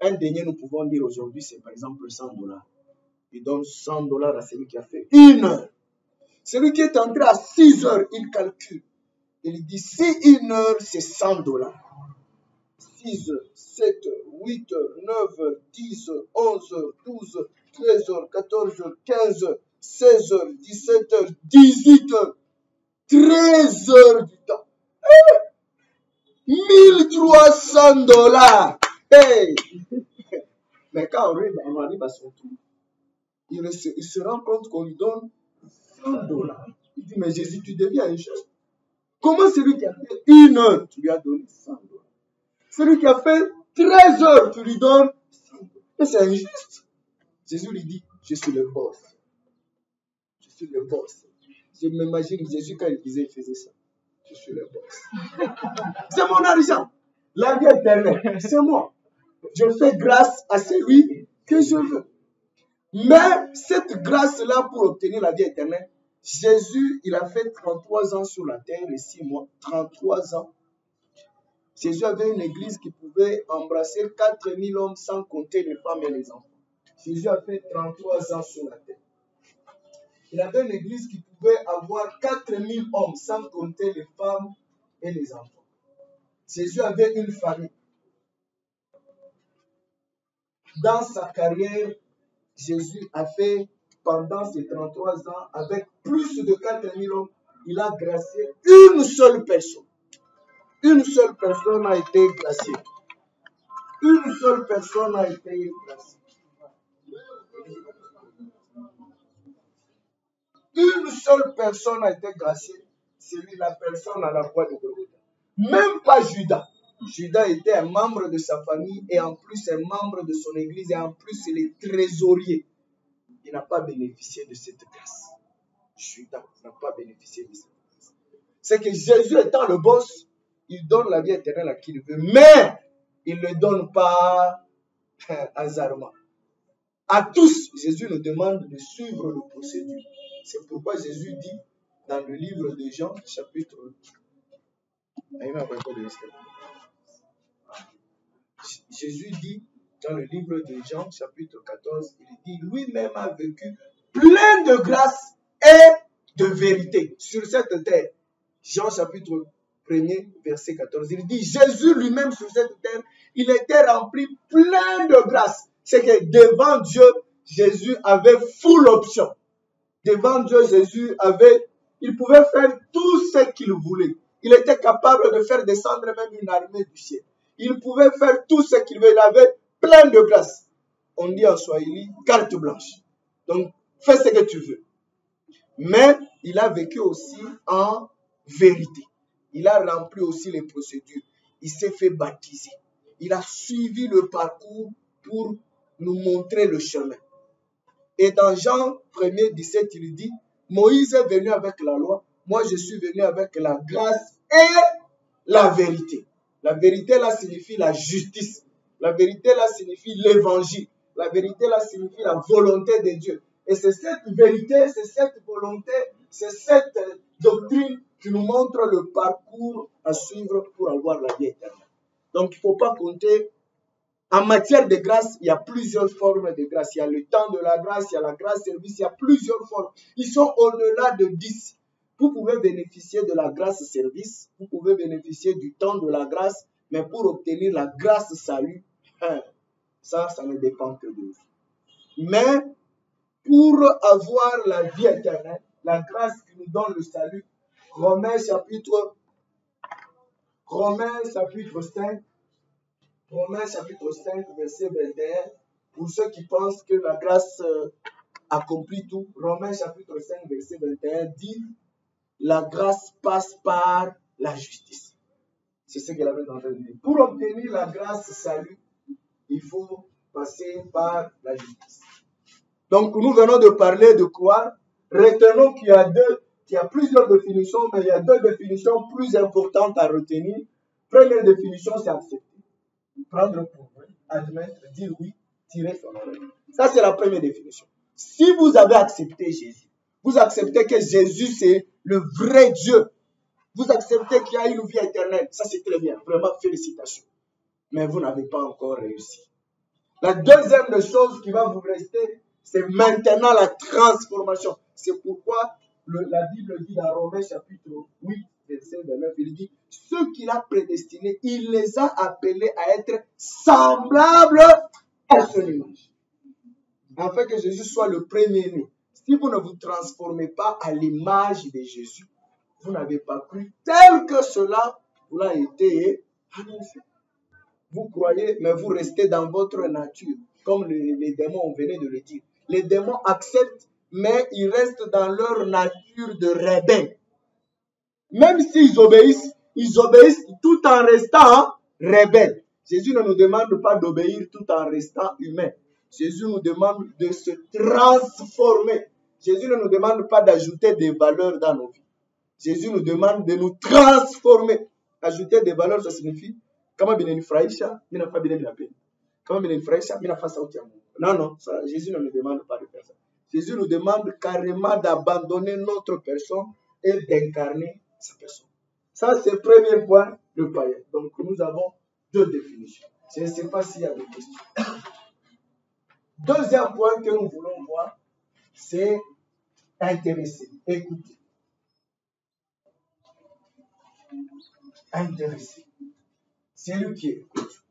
Un denier, nous pouvons dire aujourd'hui, c'est par exemple 100 $. Il donne 100 $ à celui qui a fait 1 heure. Celui qui est entré à 6 heures, il calcule. Il dit, si 1 heure, c'est 100 $. 6 heures, 7 heures, 8 heures, 9 heures, 10 heures, 11 heures, 12 heures, 13 heures, 14 heures, 15 heures, 16 heures, 17 heures, 18 heures, 13 heures du temps. 1300 $. Hey! Mais quand on arrive à son tour, il se rend compte qu'on lui donne 100 $. Il dit, mais Jésus, tu deviens injuste. Comment celui qui a fait 1 heure, tu lui as donné 100 $? Celui qui a fait 13 heures, tu lui donnes 100 $. Mais c'est injuste. Jésus lui dit, je suis le boss. Je suis le boss. Je m'imagine Jésus quand il disait, il faisait ça. Je suis le boss. C'est mon argent. La vie éternelle, c'est moi. Je fais grâce à celui que je veux. Mais cette grâce-là pour obtenir la vie éternelle, Jésus, il a fait 33 ans sur la terre et 6 mois. 33 ans. Jésus avait une église qui pouvait embrasser 4000 hommes sans compter les femmes et les enfants. Jésus a fait 33 ans sur la terre. Il avait une église qui pouvait avoir 4000 hommes sans compter les femmes et les enfants. Jésus avait une famille. Dans sa carrière, Jésus a fait, pendant ces 33 ans, avec plus de 4000 hommes, il a gracié une seule personne. Une seule personne a été graciée. Une seule personne a été graciée. Une seule personne a été graciée, c'est la personne à la croix de Golgotha. Même pas Judas. Judas était un membre de sa famille et en plus un membre de son église et en plus il est trésorier. Il n'a pas bénéficié de cette grâce. Judas n'a pas bénéficié de cette grâce. C'est que Jésus étant le boss, il donne la vie éternelle à qui il veut, mais il ne le donne pas hasardement. À tous, Jésus nous demande de suivre le procédure. C'est pourquoi Jésus dit dans le livre de Jean, chapitre... Jésus dit dans le livre de Jean, chapitre 14, il dit, lui-même a vécu plein de grâce et de vérité sur cette terre. Jean, chapitre 1er, verset 14, il dit, Jésus lui-même sur cette terre, il était rempli plein de grâce. C'est que devant Dieu, Jésus avait full option. Devant Dieu, Jésus il pouvait faire tout ce qu'il voulait. Il était capable de faire descendre même une armée du ciel. Il pouvait faire tout ce qu'il voulait. Il avait plein de grâce. On dit en Swahili, carte blanche. Donc, fais ce que tu veux. Mais il a vécu aussi en vérité. Il a rempli aussi les procédures. Il s'est fait baptiser. Il a suivi le parcours pour nous montrer le chemin. Et dans Jean 1er, 17, il dit, Moïse est venu avec la loi, moi je suis venu avec la grâce et la vérité. La vérité là signifie la justice. La vérité là signifie l'évangile. La vérité là signifie la volonté de Dieu. Et c'est cette vérité, c'est cette volonté, c'est cette doctrine qui nous montre le parcours à suivre pour avoir la vie éternelle. Donc il ne faut pas compter. En matière de grâce, il y a plusieurs formes de grâce. Il y a le temps de la grâce, il y a la grâce service, il y a plusieurs formes. Ils sont au-delà de 10. Vous pouvez bénéficier de la grâce service, vous pouvez bénéficier du temps de la grâce, mais pour obtenir la grâce salut, ça ne dépend que de vous. Mais pour avoir la vie éternelle, la grâce qui nous donne le salut, Romains chapitre 5, Romains chapitre 5, verset 21, pour ceux qui pensent que la grâce accomplit tout, Romains chapitre 5, verset 21 dit, la grâce passe par la justice. C'est ce qu'elle avait dans le livre. Pour obtenir la grâce salut, il faut passer par la justice. Donc nous venons de parler de quoi? Retenons qu'il y a plusieurs définitions, mais il y a deux définitions plus importantes à retenir. Première définition, c'est accepter. Prendre pour vrai, admettre, dire oui, tirer son oreille. Ça, c'est la première définition. Si vous avez accepté Jésus, vous acceptez que Jésus, c'est le vrai Dieu. Vous acceptez qu'il y a une vie éternelle. Ça, c'est très bien. Vraiment, félicitations. Mais vous n'avez pas encore réussi. La deuxième des choses qui va vous rester, c'est maintenant la transformation. C'est pourquoi la Bible dit dans Romains chapitre 8, verset 29, il dit, ceux qu'il a prédestinés, il les a appelés à être semblables à son image. Afin que Jésus soit le premier-né. Si vous ne vous transformez pas à l'image de Jésus, vous n'avez pas cru tel que cela vous a été annoncé. Vous croyez, mais vous restez dans votre nature, comme les démons venaient de le dire. Les démons acceptent, mais ils restent dans leur nature de rebelles. Même s'ils obéissent tout en restant rebelles. Jésus ne nous demande pas d'obéir tout en restant humain. Jésus nous demande de se transformer. Jésus ne nous demande pas d'ajouter des valeurs dans nos vies. Jésus nous demande de nous transformer. Ajouter des valeurs, ça signifie kama binanifurahisha, mimi nafaa bila ninapenda. Kama binanifurahisha, mimi nafaa sauti ya Mungu. Non, ça, Jésus ne nous demande pas de faire ça. Jésus nous demande carrément d'abandonner notre personne et d'incarner sa personne. Ça, c'est le premier point, le païen. Donc, nous avons deux définitions. Je ne sais pas s'il y a des questions. Deuxième point que nous voulons voir, c'est intéresser, écouter. Intéresser. C'est lui qui écoute.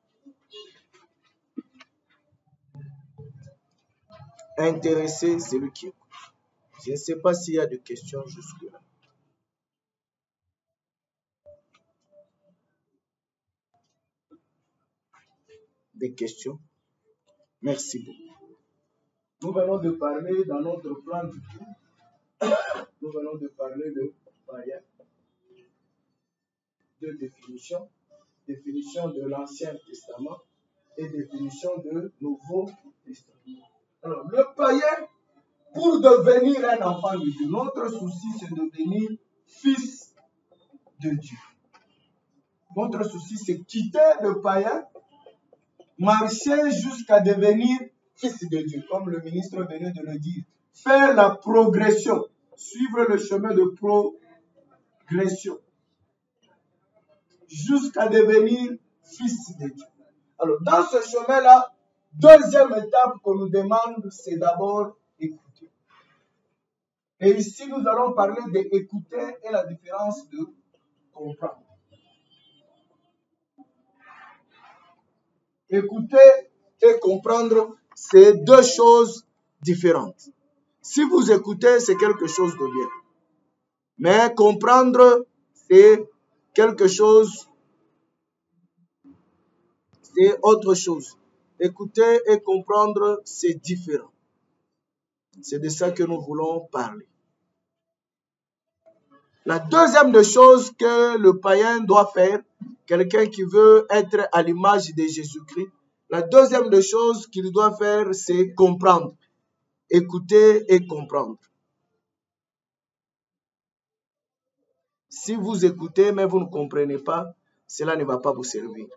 Intéresser, c'est lui qui écoute. Je ne sais pas s'il y a des questions jusque-là. Des questions? Merci beaucoup. Nous venons de parler dans notre plan du tout. Nous venons de parler de païen. Deux définitions. Définition de l'Ancien Testament et définition de Nouveau Testament. Alors, le païen, pour devenir un enfant de Dieu, notre souci, c'est de devenir fils de Dieu. Notre souci, c'est quitter le païen, marcher jusqu'à devenir fils de Dieu, comme le ministre venait de le dire. Faire la progression, suivre le chemin de progression, jusqu'à devenir fils de Dieu. Alors, dans ce chemin-là, deuxième étape qu'on nous demande, c'est d'abord écouter. Et ici, nous allons parler d'écouter et la différence de comprendre. Écouter et comprendre, c'est deux choses différentes. Si vous écoutez, c'est quelque chose de bien. Mais comprendre, c'est quelque chose, c'est autre chose. Écouter et comprendre, c'est différent. C'est de ça que nous voulons parler. La deuxième des choses que le païen doit faire, quelqu'un qui veut être à l'image de Jésus-Christ, la deuxième des choses qu'il doit faire, c'est comprendre. Écouter et comprendre. Si vous écoutez, mais vous ne comprenez pas, cela ne va pas vous servir.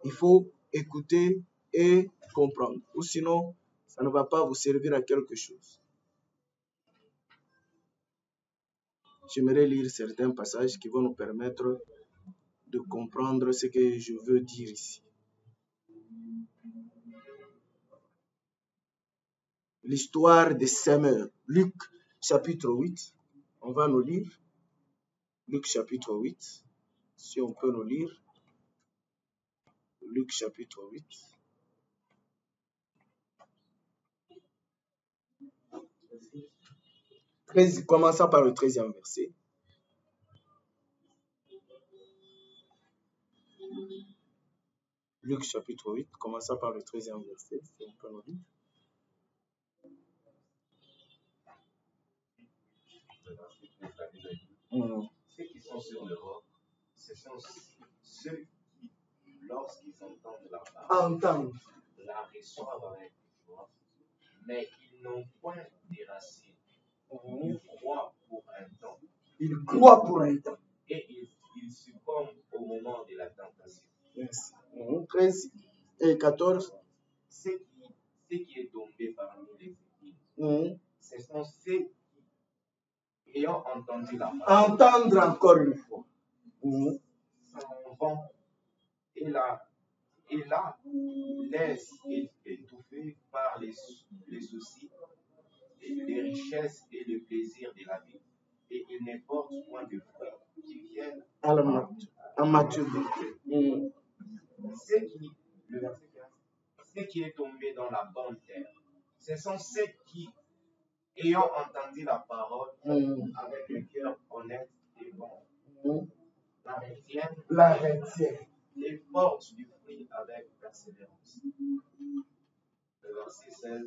Il faut écouter et comprendre. Ou sinon, ça ne va pas vous servir à quelque chose. J'aimerais lire certains passages qui vont nous permettre de comprendre ce que je veux dire ici. L'histoire des semeurs. Luc chapitre 8. On va nous lire. Luc chapitre 8. Si on peut nous lire. Luc chapitre 8. Commençons par le 13e verset. Luc chapitre 8, commençons par le 13e verset, si on peut nous lire. Ceux qui sont sur le roc, ce sont ceux qui, lorsqu'ils entendent la parole, la reçoivent avec joie, mais ils n'ont point de racines. Ils croient pour un temps. Ils croient pour un temps. Et ils succombent au moment de la tentation. Yes. 13 et 14. Ce qui est tombé parmi les épines, ce sont ceux qui, ayant entendu la parole, entendre encore une fois, s'en vont et là laissent et à maturité. Le verset 15, ce qui est tombé dans la bonne terre, ce sont ceux qui, ayant entendu la parole avec le cœur honnête et bon, la retiennent et portent du fruit avec persévérance. Le verset 16,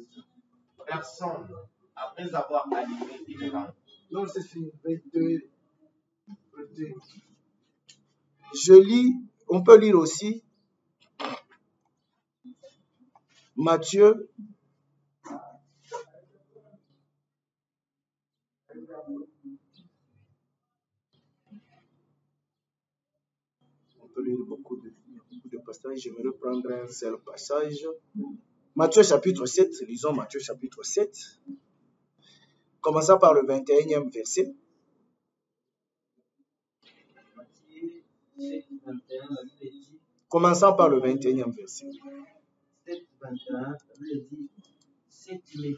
personne, après avoir allumé une lampe. Non, c'est fini. Je lis, on peut lire aussi Matthieu. On peut lire beaucoup de passages. Je vais reprendre un seul passage. Matthieu chapitre 7. Lisons Matthieu chapitre 7. Commençons par le 21e verset. Commençons par le 21e verset. 7, 21, il dit, si tu me dis,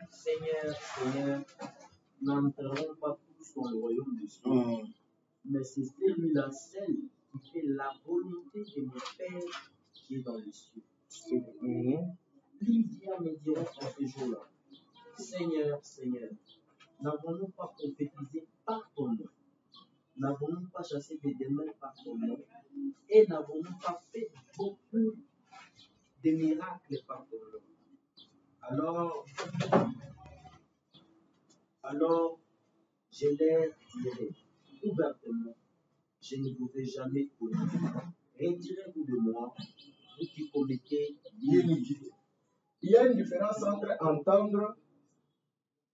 Seigneur, Seigneur, n'entreront pas tous dans le royaume des cieux, mais c'est celui-là seul qui fait la volonté de mon Père qui est dans les cieux. Plusieurs me diront en ce jour-là, Seigneur, Seigneur, n'avons-nous pas prophétisé par ton nom? N'avons-nous pas chassé des démons par ton nom? Et n'avons-nous pas fait beaucoup de miracles par ton nom? Alors, je leur dirai ouvertement, je ne vous ai jamais connu. Retirez-vous de moi, vous qui commettez l'iniquité. Il y a une différence entre entendre,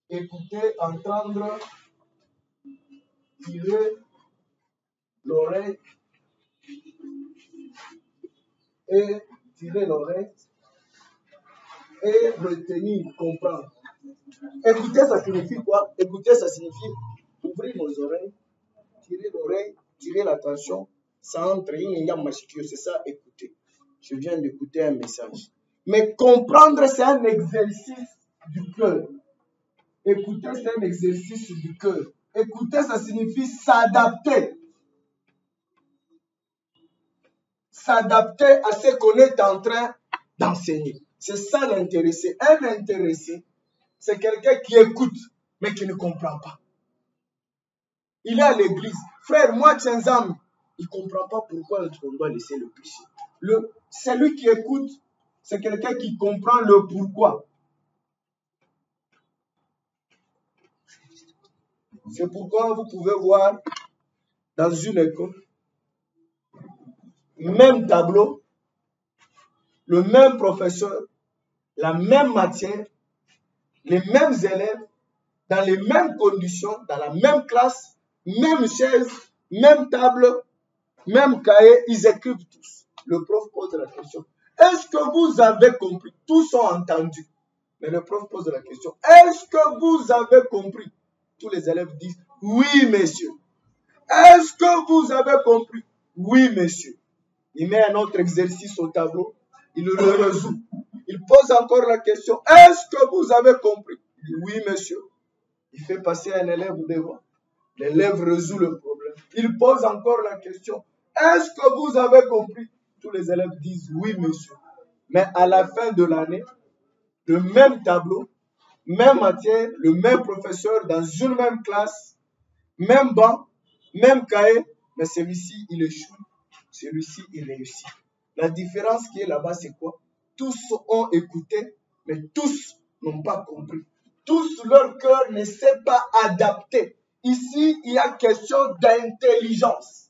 écouter, entendre, tirer l'oreille et tirer l'oreille et retenir, comprendre. Écouter, ça signifie quoi? Écouter, ça signifie ouvrir nos oreilles, tirer l'oreille, tirer l'attention, ça entre, c'est ça, écouter. Je viens d'écouter un message. Mais comprendre, c'est un exercice du cœur. Écouter, c'est un exercice du cœur. Écouter, ça signifie s'adapter. S'adapter à ce qu'on est en train d'enseigner. C'est ça l'intéressé. Un intéressé, c'est quelqu'un qui écoute, mais qui ne comprend pas. Il est à l'église. Frère, moi, Tchenzam, il ne comprend pas pourquoi on doit laisser le péché. Celui qui écoute, c'est quelqu'un qui comprend le pourquoi. C'est pourquoi vous pouvez voir dans une école, le même tableau, le même professeur, la même matière, les mêmes élèves, dans les mêmes conditions, dans la même classe, même chaise, même table, même cahier, ils écrivent tous. Le prof pose la question. Est-ce que vous avez compris? Tous ont entendu. Mais le prof pose la question. Est-ce que vous avez compris? Tous les élèves disent oui, monsieur. Est-ce que vous avez compris? Oui, monsieur. Il met un autre exercice au tableau. Il le résout. Il pose encore la question. Est-ce que vous avez compris? Il dit oui, monsieur. Il fait passer un élève devant. L'élève résout le problème. Il pose encore la question. Est-ce que vous avez compris? Tous les élèves disent oui, monsieur. Mais à la fin de l'année, le même tableau, même matière, le même professeur dans une même classe, même banc, même cahier, mais celui-ci, il échoue. Celui-ci, il réussit. La différence qui est là-bas, c'est quoi? Tous ont écouté, mais tous n'ont pas compris. Tous, leur cœur ne s'est pas adapté. Ici, il y a question d'intelligence.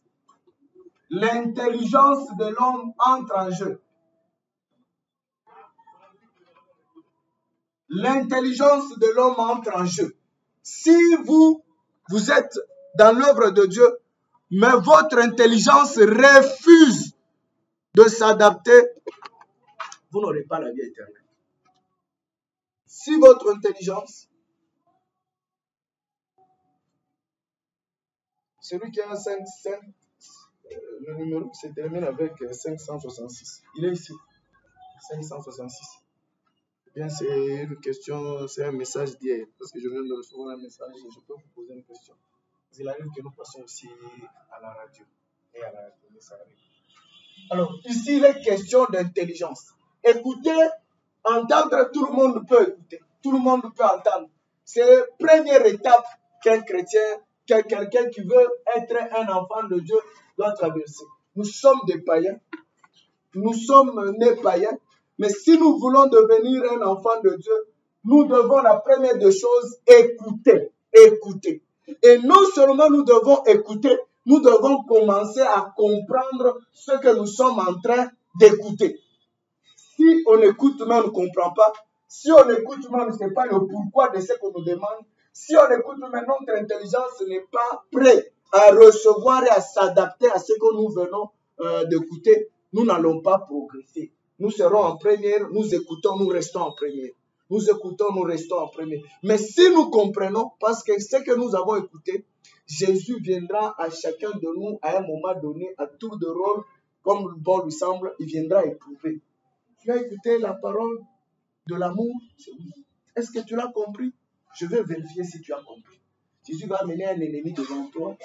L'intelligence de l'homme entre en jeu. L'intelligence de l'homme entre en jeu. Si vous êtes dans l'œuvre de Dieu, mais votre intelligence refuse de s'adapter, vous n'aurez pas la vie éternelle. Si votre intelligence, celui qui a 5, le numéro se termine avec 566. Il est ici. 566. Bien, c'est une question, c'est un message d'hier. Parce que je viens de recevoir un message et je peux vous poser une question. il arrive que nous passons aussi à la radio. Et à la radio, ça arrive. Alors, ici, il est question d'intelligence. Écouter, entendre, tout le monde peut écouter. Tout le monde peut entendre. C'est la première étape qu'un chrétien, quelqu'un qui veut être un enfant de Dieu doit traverser. Nous sommes des païens. Nous sommes nés païens. Mais si nous voulons devenir un enfant de Dieu, nous devons, la première des choses, écouter. Écouter. Et non seulement nous devons écouter, nous devons commencer à comprendre ce que nous sommes en train d'écouter. Si on écoute mais on ne comprend pas, si on écoute mais on ne sait pas le pourquoi de ce qu'on nous demande, si on écoute mais notre intelligence n'est pas prête à recevoir et à s'adapter à ce que nous venons d'écouter, nous n'allons pas progresser. Nous serons en première, nous écoutons, nous restons en première. Nous écoutons, nous restons en première. Mais si nous comprenons, parce que ce que nous avons écouté, Jésus viendra à chacun de nous à un moment donné, à tour de rôle, comme bon lui semble, il viendra éprouver. Tu as écouté la parole de l'amour? Est-ce que tu l'as compris? Je vais vérifier si tu as compris. Jésus va amener un ennemi devant toi,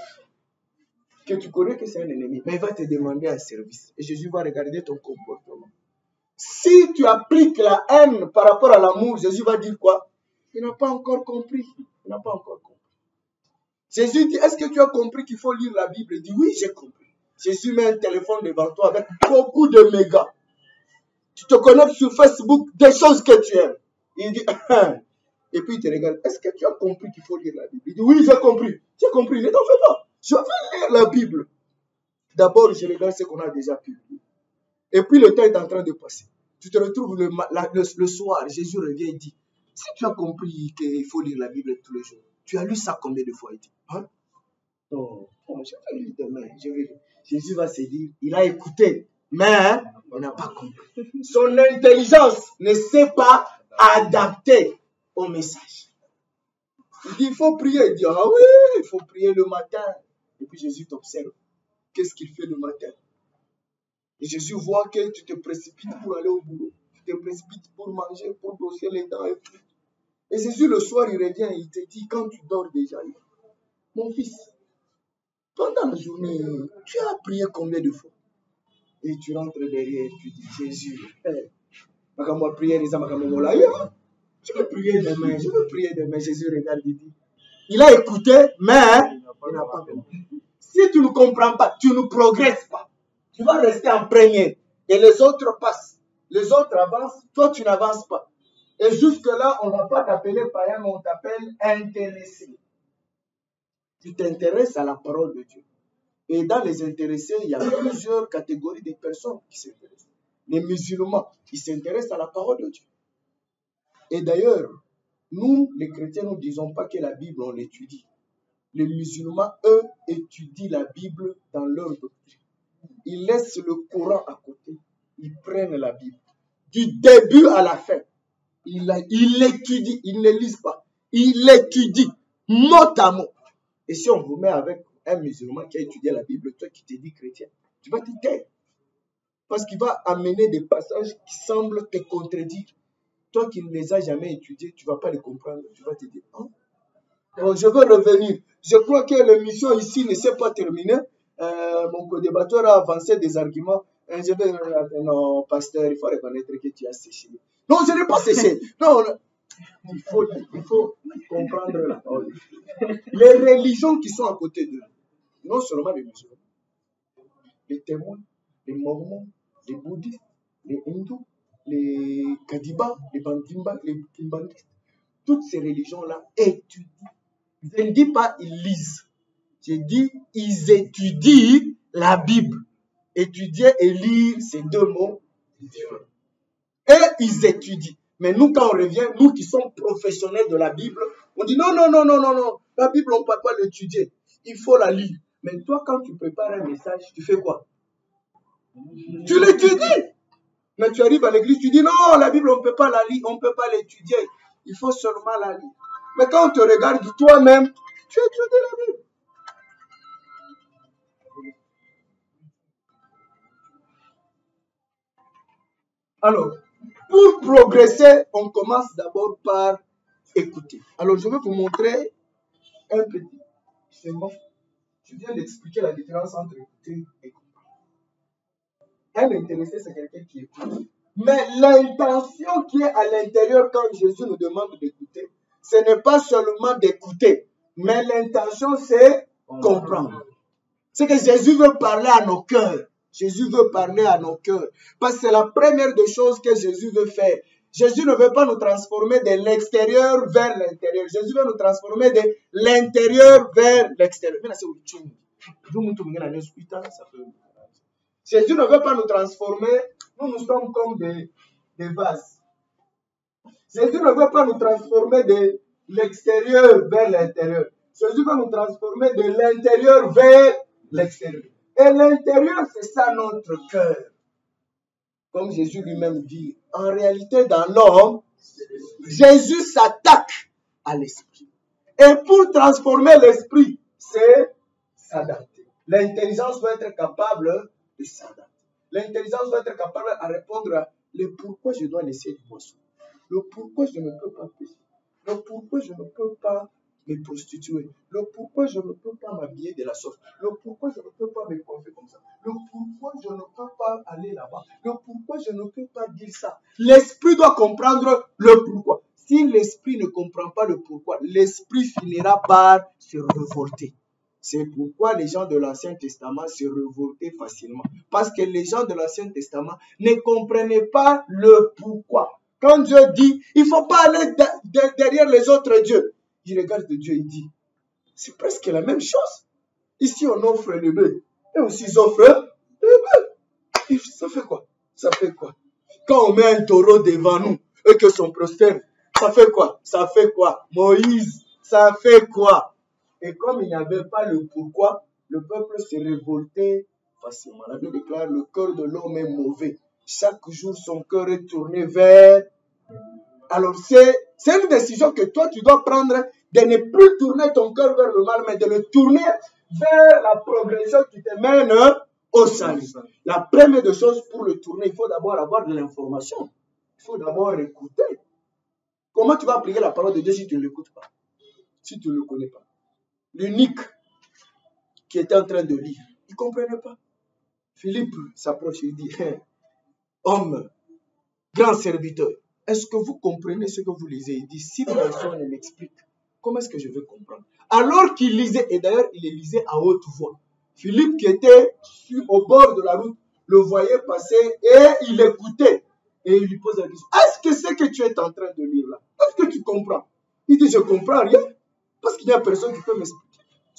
que tu connais que c'est un ennemi, mais il va te demander un service. Et Jésus va regarder ton comportement. Si tu appliques la haine par rapport à l'amour, Jésus va dire quoi? Il n'a pas encore compris. Il n'a pas encore compris. Jésus dit, est-ce que tu as compris qu'il faut lire la Bible? Il dit, oui, j'ai compris. Jésus met un téléphone devant toi avec beaucoup de mégas. Tu te connectes sur Facebook, des choses que tu aimes. Il dit, et puis il te regarde, est-ce que tu as compris qu'il faut lire la Bible? Il dit, oui, j'ai compris. J'ai compris, ne t'en fais pas. Je vais lire la Bible. D'abord, je regarde ce qu'on a déjà publié. Et puis le temps est en train de passer. Tu te retrouves le soir, Jésus revient et dit, si tu as compris qu'il faut lire la Bible tous les jours, tu as lu ça combien de fois? Il dit, hein? Non, je vais lire demain. Jésus va se dire, il a écouté, mais il n'a pas compris. Son intelligence ne s'est pas adaptée au message. Il dit, il faut prier. Il dit, ah oui, il faut prier le matin. Et puis Jésus t'observe. Qu'est-ce qu'il fait le matin? Et Jésus voit que tu te précipites pour aller au boulot. Tu te précipites pour manger, pour brosser les dents et tout. Et Jésus, le soir, il revient et il te dit, quand tu dors déjà, mon fils, pendant la journée, tu as prié combien de fois? Et tu rentres derrière et tu dis, Jésus, je vais prier demain, je vais prier demain. Jésus regarde et dit, il a écouté, mais il n'a pas compris. Si tu ne comprends pas, tu ne progresses pas. Tu vas rester en premier. Et les autres passent. Les autres avancent. Toi, tu n'avances pas. Et jusque-là, on ne va pas t'appeler païen, mais on t'appelle intéressé. Tu t'intéresses à la parole de Dieu. Et dans les intéressés, il y a plusieurs catégories de personnes qui s'intéressent. Les musulmans, ils s'intéressent à la parole de Dieu. Et d'ailleurs, nous, les chrétiens, nous ne disons pas que la Bible, on l'étudie. Les musulmans, eux, étudient la Bible dans leur doctrine. Ils laissent le Coran à côté. Ils prennent la Bible. Du début à la fin. Ils l'étudient. Ils ne lisent pas. Ils l'étudient mot à mot. Et si on vous met avec un musulman qui a étudié la Bible, toi qui te dis chrétien, tu vas te taire. Parce qu'il va amener des passages qui semblent te contredire. Toi qui ne les as jamais étudiés, tu ne vas pas les comprendre. Tu vas te dire, oh. Alors, je veux revenir. Je crois que l'émission ici ne s'est pas terminée. Mon co-débatteur a avancé des arguments. Non, pasteur, il faut reconnaître que tu as séché. Non, je n'ai pas séché. Non, il faut comprendre la parole. Les religions qui sont à côté d'eux, non seulement les musulmans, les témoins, les mormons, les bouddhistes, les hindous, les kadibas, les bandimbas, les kimbandistes, toutes ces religions-là étudient. Je ne dis pas ils lisent. Je dis ils étudient la Bible. Étudier et lire, c'est deux mots différents. Et ils étudient. Mais nous, quand on revient, nous qui sommes professionnels de la Bible, on dit non. La Bible, on ne peut pas l'étudier. Il faut la lire. Mais toi, quand tu prépares un message, tu fais quoi? Tu l'étudies. Mais tu arrives à l'église, tu dis non, la Bible, on ne peut pas la lire, on ne peut pas l'étudier. Il faut seulement la lire. Mais quand on te regarde toi-même, tu étudies la Bible. Alors, pour progresser, on commence d'abord par écouter. Alors, je vais vous montrer un petit schéma. Je viens d'expliquer la différence entre écouter et comprendre. Un intéressé, c'est quelqu'un qui écoute. Mais l'intention qui est à l'intérieur quand Jésus nous demande d'écouter, ce n'est pas seulement d'écouter, mais l'intention, c'est comprendre. C'est que Jésus veut parler à nos cœurs. Jésus veut parler à nos cœurs. Parce que c'est la première des choses que Jésus veut faire. Jésus ne veut pas nous transformer de l'extérieur vers l'intérieur. Jésus veut nous transformer de l'intérieur vers l'extérieur. Jésus ne veut pas nous transformer. Nous sommes comme des vases. Jésus ne veut pas nous transformer de l'extérieur vers l'intérieur. Jésus veut nous transformer de l'intérieur vers l'extérieur. Et l'intérieur, c'est ça notre cœur. Comme Jésus lui-même dit, en réalité, dans l'homme, Jésus s'attaque à l'esprit. Et pour transformer l'esprit, c'est s'adapter. L'intelligence doit être capable de s'adapter. L'intelligence doit être capable de répondre à le pourquoi je dois laisser du boisson. Le pourquoi je ne peux pas pécher. Le pourquoi je ne peux pas me prostituer. Le pourquoi je ne peux pas m'habiller de la sorte. Le pourquoi je ne peux pas me coiffer comme ça. Le pourquoi je ne peux pas aller là-bas. Le pourquoi je ne peux pas dire ça. L'esprit doit comprendre le pourquoi. Si l'esprit ne comprend pas le pourquoi, l'esprit finira par se révolter. C'est pourquoi les gens de l'Ancien Testament se révoltaient facilement. Parce que les gens de l'Ancien Testament ne comprenaient pas le pourquoi. Quand Dieu dit, il ne faut pas aller derrière les autres dieux. Il regarde Dieu et dit, c'est presque la même chose. Ici, on offre le bœuf. Et aussi, ils offrent le bœuf. Ça fait quoi? Ça fait quoi? Quand on met un taureau devant nous et que son prosterne, ça fait quoi? Ça fait quoi? Moïse, ça fait quoi? Et comme il n'y avait pas le pourquoi, le peuple se révoltait facilement. La Bible déclare, le cœur de l'homme est mauvais. Chaque jour, son cœur est tourné vers... Alors, c'est une décision que toi, tu dois prendre de ne plus tourner ton cœur vers le mal, mais de le tourner vers la progression qui te mène au salut. La première des choses pour le tourner, il faut d'abord avoir de l'information. Il faut d'abord écouter. Comment tu vas appliquer la parole de Dieu si tu ne l'écoutes pas? Si tu ne le connais pas? L'unique qui était en train de lire, il ne comprenait pas. Philippe s'approche et dit, homme, grand serviteur, est-ce que vous comprenez ce que vous lisez? Il dit, si personne ne m'explique, comment est-ce que je vais comprendre? Alors qu'il lisait, et d'ailleurs il le lisait à haute voix. Philippe qui était au bord de la route, le voyait passer et il écoutait. Et il lui pose la question, est-ce que c'est que tu es en train de lire là? Est-ce que tu comprends? Il dit, je ne comprends rien, parce qu'il n'y a personne qui peut m'expliquer.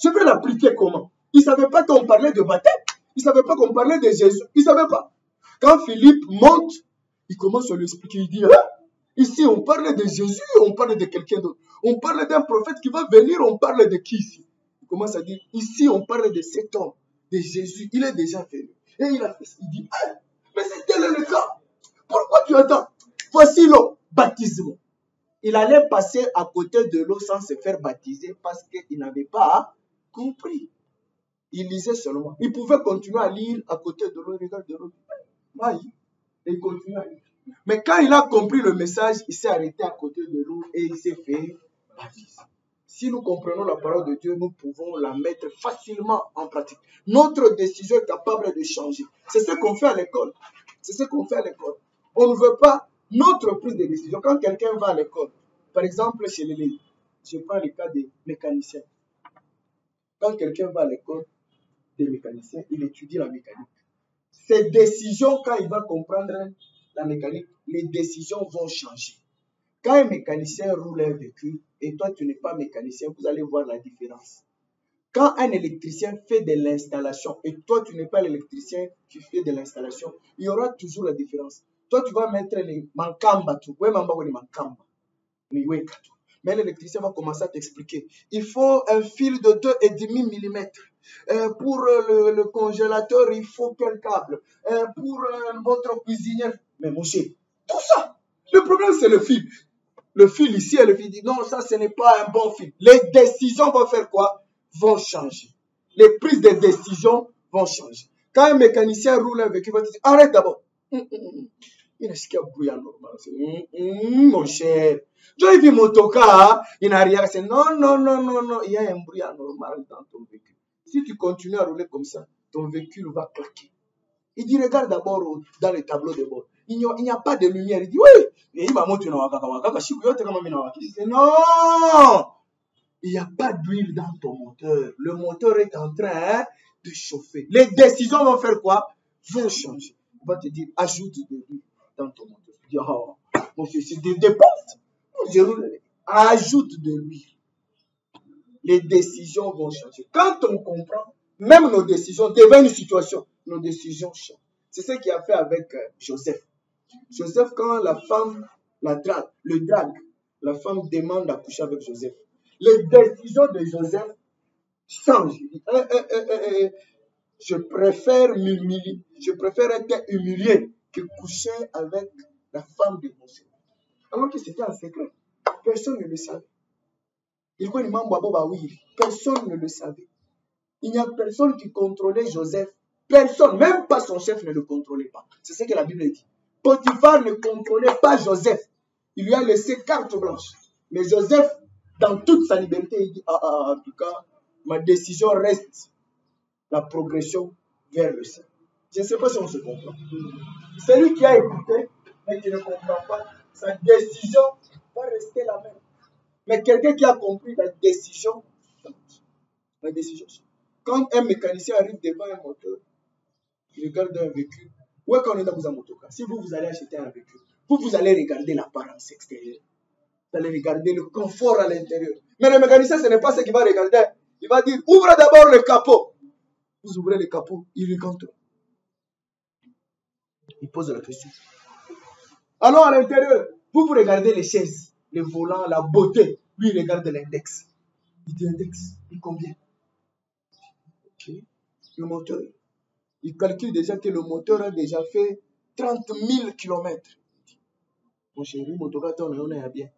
Je vais l'appliquer comment? Il ne savait pas qu'on parlait de baptême. Il ne savait pas qu'on parlait de Jésus. Il ne savait pas. Quand Philippe monte, il commence à lui expliquer. Il dit, ici on parle de Jésus, on parle de quelqu'un d'autre. On parle d'un prophète qui va venir, on parle de qui ici? Il commence à dire, ici on parle de cet homme, de Jésus. Il est déjà venu. Et il a fait ça. Il dit, mais c'est tel est le cas. Pourquoi tu attends? Voici l'eau, baptisement. Il allait passer à côté de l'eau sans se faire baptiser parce qu'il n'avait pas compris. Il lisait seulement. Il pouvait continuer à lire à côté de l'eau, regarde de l'eau. Et il continue à lire. Mais quand il a compris le message, il s'est arrêté à côté de l'eau et il s'est fait baptiser. Si nous comprenons la parole de Dieu, nous pouvons la mettre facilement en pratique. Notre décision est capable de changer. C'est ce qu'on fait à l'école. C'est ce qu'on fait à l'école. On ne veut pas notre prise de décision. Quand quelqu'un va à l'école, par exemple chez les je prends le cas des mécaniciens. Quand quelqu'un va à l'école des mécaniciens, il étudie la mécanique. Ses décisions, quand il va comprendre la mécanique, les décisions vont changer. Quand un mécanicien roule un véhicule et toi tu n'es pas mécanicien, vous allez voir la différence. Quand un électricien fait de l'installation et toi tu n'es pas l'électricien qui fait de l'installation, il y aura toujours la différence. Toi tu vas mettre les mankamba, mais l'électricien va commencer à t'expliquer. Il faut un fil de 2,5 mm. Pour le congélateur, il faut quel câble. Pour votre cuisinier. Mais mon cher, tout ça, le problème c'est le fil. Le fil ici et le fil dit non, ça ce n'est pas un bon fil. Les décisions vont faire quoi? Vont changer. Les prises de décision vont changer. Quand un mécanicien roule un véhicule, il va te dire arrête d'abord. Il est-ce qu'il y a un bruit anormal? Mon cher. Tu vu mon toka, il n'a rien. C'est non, il y a un bruit anormal dans ton véhicule. Si tu continues à rouler comme ça, ton véhicule va claquer. Il dit, regarde d'abord dans le tableau de bord. Il n'y a pas de lumière. Il dit, oui. Et il m'a montré, non, il n'y a pas d'huile dans ton moteur. Le moteur est en train de chauffer. Les décisions vont faire quoi? Vont changer. Il va te dire, ajoute de l'huile dans ton moteur. Tu dis, oh, monsieur, c'est des dépenses. Ajoute de l'huile. Les décisions vont changer. Quand on comprend, même nos décisions, devant une situation, nos décisions changent. C'est ce qu'il a fait avec Joseph. Joseph, quand la femme le drague, la femme demande d'accoucher avec Joseph. Les décisions de Joseph changent. Il dit, je préfère m'humilier, je préfère être humilié que coucher avec la femme de mon Seigneur. Alors que c'était un secret. Personne ne le savait. Personne ne le savait. Il n'y a personne qui contrôlait Joseph. Personne, même pas son chef ne le contrôlait pas. C'est ce que la Bible dit. Potiphar ne contrôlait pas Joseph. Il lui a laissé carte blanche. Mais Joseph, dans toute sa liberté, il dit, en tout cas, ma décision reste la progression vers le ciel. Je ne sais pas si on se comprend. Celui qui a écouté, mais qui ne comprend pas, sa décision va rester la même. Mais quelqu'un qui a compris la décision change. La décision change. Quand un mécanicien arrive devant un moteur, il regarde un véhicule. Où est-ce qu'on est dans un motocar? Si vous allez acheter un véhicule, vous allez regarder l'apparence extérieure. Vous allez regarder le confort à l'intérieur. Mais le mécanicien, ce n'est pas ce qu'il va regarder. Il va dire, ouvre d'abord le capot. Vous ouvrez le capot, il regarde. Il pose la question. Alors à l'intérieur, vous regardez les chaises, les volants, la beauté. Lui, il regarde l'index. Il dit index, il combien? Ok. Le moteur. Il calcule déjà que le moteur a déjà fait 30 000 km. Mon chéri, motoka, on est bien.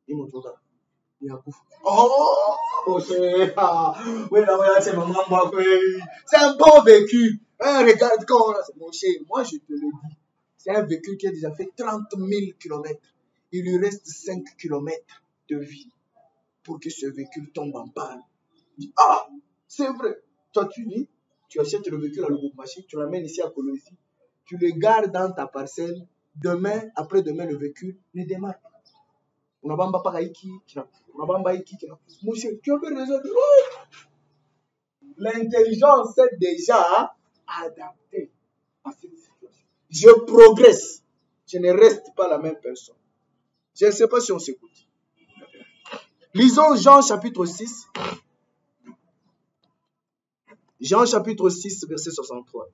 Il motoka. Il a couvert. Oh, mon chéri. Oui, là, c'est maman, moi. C'est un bon véhicule. Regarde quand mon chéri, moi, je te le dis. C'est un véhicule qui a déjà fait 30 000 km. Il lui reste 5 km de vie pour que ce véhicule tombe en panne. Ah, c'est vrai. Toi, tu achètes le véhicule à Lubumbashi, tu l'amènes ici à Colosie, tu le gardes dans ta parcelle. Demain, après-demain, le véhicule ne démarre pas. On a bamba pas Haïki, on a bamba Haïki. Monsieur, tu as raison de l'intelligence est déjà adaptée à cette situation. Je progresse. Je ne reste pas la même personne. Je ne sais pas si on s'écoute. Lisons Jean chapitre 6. Jean chapitre 6, verset 63.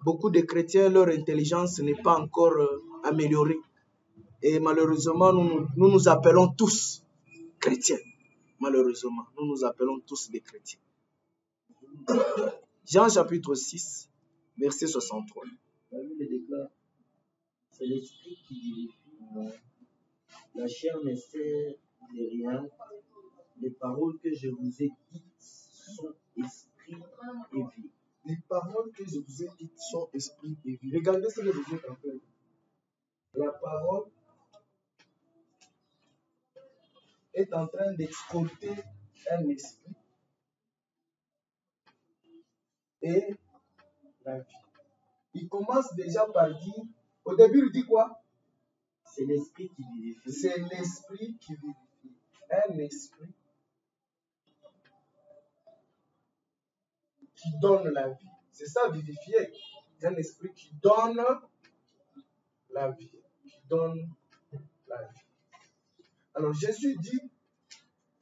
Beaucoup de chrétiens, leur intelligence n'est pas encore améliorée. Et malheureusement, nous nous appelons tous chrétiens. Malheureusement, nous nous appelons tous des chrétiens. Jean chapitre 6, verset 63. La Bible déclare, c'est l'esprit qui vérifie. La chair ne sert de rien. Les paroles que je vous ai dites sont esprit et vie. Les paroles que je vous ai dites sont esprit et vie. Regardez ce que vous êtes en train de dire. La parole est en train d'exporter un esprit et la vie. Il commence déjà par dire, au début il dit quoi? C'est l'esprit qui vivifie. C'est l'esprit qui vivifie. Un esprit qui donne la vie. C'est ça, vivifier. C'est un esprit qui donne la vie. Qui donne la vie. Alors Jésus dit,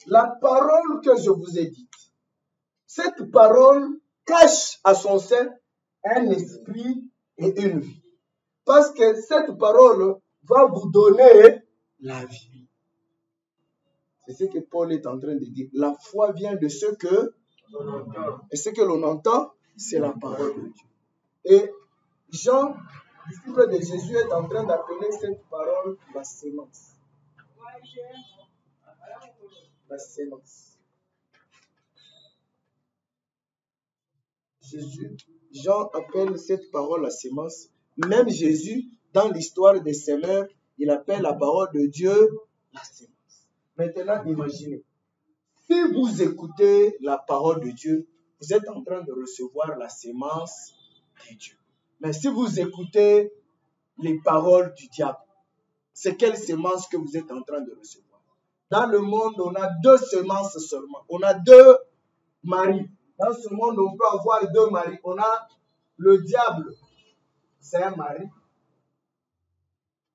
la parole que je vous ai dite, cette parole cache à son sein un esprit et une vie. Parce que cette parole va vous donner la vie. C'est ce que Paul est en train de dire. La foi vient de ce que l'on entend. Et ce que l'on entend, c'est la parole de Dieu. Et Jean, disciple de Jésus, est en train d'appeler cette parole la sémence. La sémence. Jean appelle cette parole la sémence. Même Jésus, dans l'histoire des semeurs, il appelle la parole de Dieu la sémence. Maintenant, imaginez. Si vous écoutez la parole de Dieu, vous êtes en train de recevoir la sémence de Dieu. Mais si vous écoutez les paroles du diable, c'est quelle sémence que vous êtes en train de recevoir? Dans le monde, on a 2 semences seulement. On a 2 maris. Dans ce monde, on peut avoir 2 maris. On a le diable, c'est un mari.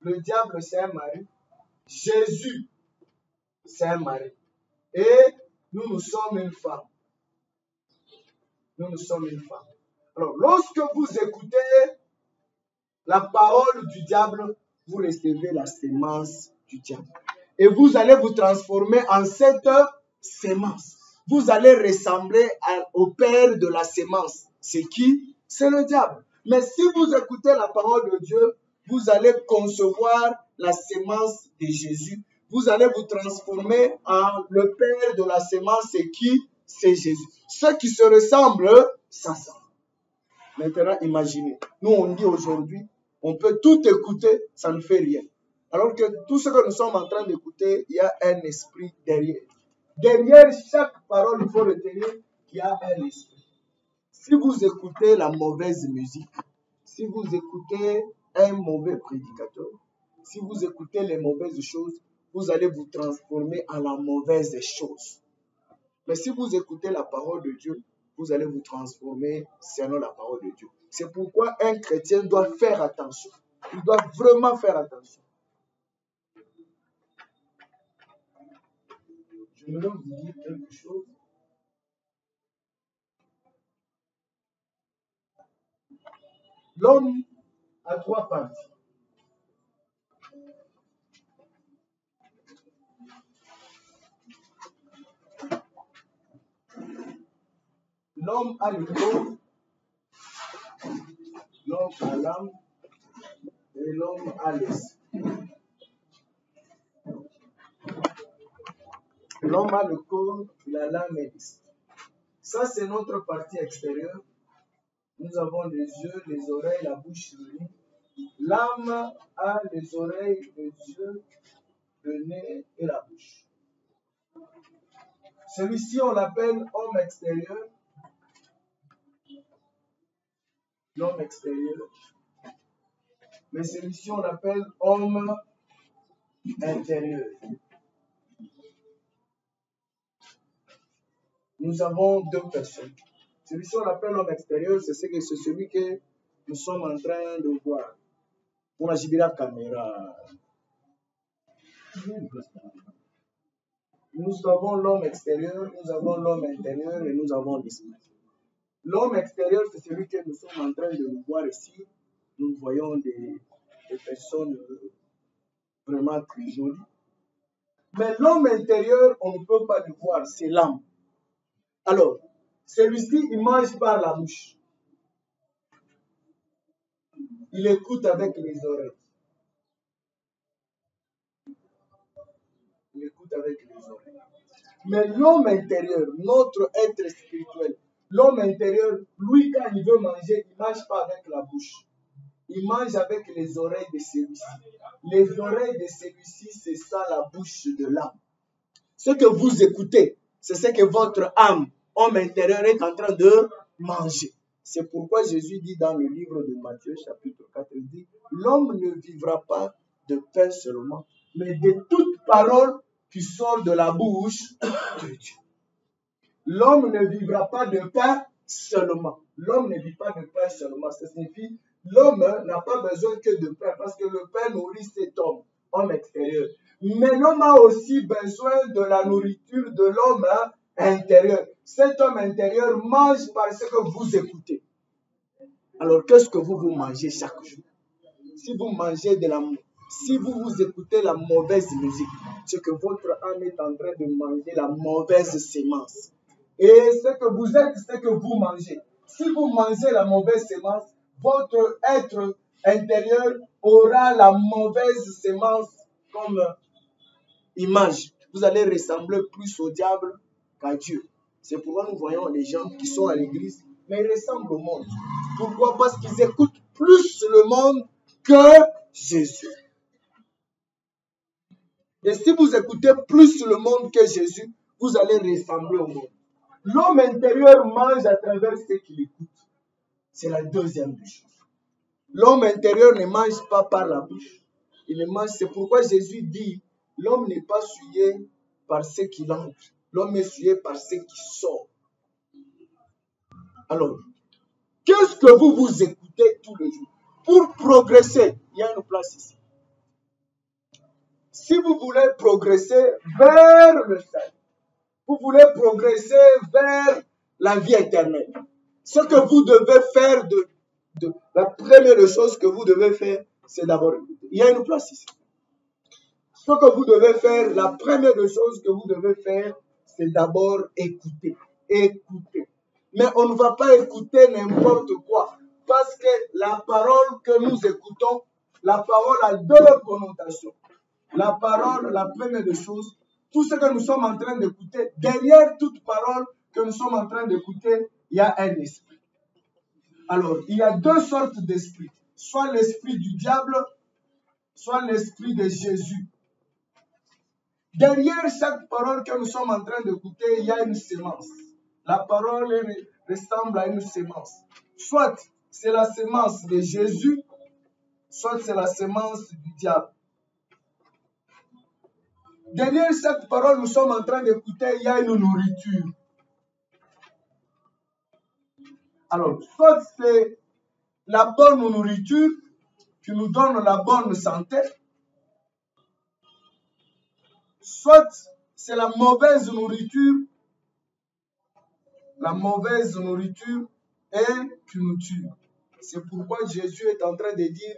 Le diable, c'est un mari. Jésus, c'est un mari. Et nous sommes une femme. Nous sommes une femme. Alors, lorsque vous écoutez la parole du diable, vous recevez la sémence du diable. Et vous allez vous transformer en cette sémence. Vous allez ressembler au père de la sémence. C'est qui? C'est le diable. Mais si vous écoutez la parole de Dieu, vous allez concevoir la sémence de Jésus. Vous allez vous transformer en le père de la sémence. C'est qui? C'est Jésus. Ceux qui se ressemblent, s'assemblent. Maintenant, imaginez. Nous, on dit aujourd'hui, on peut tout écouter, ça ne fait rien. Alors que tout ce que nous sommes en train d'écouter, il y a un esprit derrière. Derrière chaque parole, il faut retenir qu'il y a un esprit. Si vous écoutez la mauvaise musique, si vous écoutez un mauvais prédicateur, si vous écoutez les mauvaises choses, vous allez vous transformer en la mauvaise chose. Mais si vous écoutez la parole de Dieu, vous allez vous transformer selon la parole de Dieu. C'est pourquoi un chrétien doit faire attention. Il doit vraiment faire attention. Je voudrais vous dire quelque chose. L'homme a 3 parties. L'homme a le corps, l'homme a l'âme et l'homme a l'esprit. L'homme a le corps, il a l'âme et l'esprit. Ça, c'est notre partie extérieure. Nous avons les yeux, les oreilles, la bouche, le nez. L'âme a les oreilles, les yeux, le nez et la bouche. Celui-ci, on l'appelle homme extérieur. L'homme extérieur. Mais celui-ci, on l'appelle homme intérieur. Nous avons 2 personnes. Celui-ci, on l'appelle l'homme extérieur, c'est celui que nous sommes en train de voir. On a la caméra. Nous avons l'homme extérieur, nous avons l'homme intérieur et nous avons l'esprit. L'homme extérieur, c'est celui que nous sommes en train de nous voir ici. Nous voyons des personnes vraiment très jolies. Mais l'homme intérieur, on ne peut pas le voir, c'est l'âme. Alors, celui-ci, il mange par la bouche. Il écoute avec les oreilles. Il écoute avec les oreilles. Mais l'homme intérieur, notre être spirituel, l'homme intérieur, lui, quand il veut manger, il ne mange pas avec la bouche. Il mange avec les oreilles de celui-ci. Les oreilles de celui-ci, c'est ça la bouche de l'âme. Ce que vous écoutez, c'est ce que votre âme, homme intérieur, est en train de manger. C'est pourquoi Jésus dit dans le livre de Matthieu, chapitre 4, il dit, l'homme ne vivra pas de pain seulement, mais de toute parole qui sort de la bouche de Dieu. L'homme ne vivra pas de pain seulement. L'homme ne vit pas de pain seulement. Ça signifie l'homme n'a pas besoin que de pain parce que le pain nourrit cet homme extérieur. Mais l'homme a aussi besoin de la nourriture de l'homme intérieur. Cet homme intérieur mange par ce que vous écoutez. Alors, qu'est-ce que vous mangez chaque jour? Si vous écoutez la mauvaise musique, c'est que votre âme est en train de manger la mauvaise sémence. Et ce que vous êtes, c'est que vous mangez. Si vous mangez la mauvaise sémence, votre être intérieur aura la mauvaise sémence comme image. Vous allez ressembler plus au diable qu'à Dieu. C'est pourquoi nous voyons les gens qui sont à l'église, mais ils ressemblent au monde. Pourquoi? Parce qu'ils écoutent plus le monde que Jésus. Et si vous écoutez plus le monde que Jésus, vous allez ressembler au monde. L'homme intérieur mange à travers ce qu'il écoute. C'est la deuxième des choses. L'homme intérieur ne mange pas par la bouche. Il ne mange. C'est pourquoi Jésus dit, l'homme n'est pas souillé par ce qu'il entre. L'homme est souillé par ce qui sort. Alors, qu'est-ce que vous écoutez tous les jours? Pour progresser, il y a une place ici. Si vous voulez progresser vers le salut, vous voulez progresser vers la vie éternelle, ce que vous devez faire, la première chose que vous devez faire, c'est d'abord écouter. Il y a une place ici. Ce que vous devez faire, la première chose que vous devez faire, c'est d'abord écouter. Écouter. Mais on ne va pas écouter n'importe quoi. Parce que la parole que nous écoutons, la parole a deux connotations. La parole, la première des choses, tout ce que nous sommes en train d'écouter, derrière toute parole que nous sommes en train d'écouter, il y a un esprit. Alors, il y a deux sortes d'esprits. Soit l'esprit du diable, soit l'esprit de Jésus. Derrière chaque parole que nous sommes en train d'écouter, il y a une sémence. La parole ressemble à une sémence. Soit c'est la sémence de Jésus, soit c'est la sémence du diable. Derrière cette parole, nous sommes en train d'écouter, il y a une nourriture. Alors, soit c'est la bonne nourriture qui nous donne la bonne santé, soit c'est la mauvaise nourriture et qui nous tue. C'est pourquoi Jésus est en train de dire,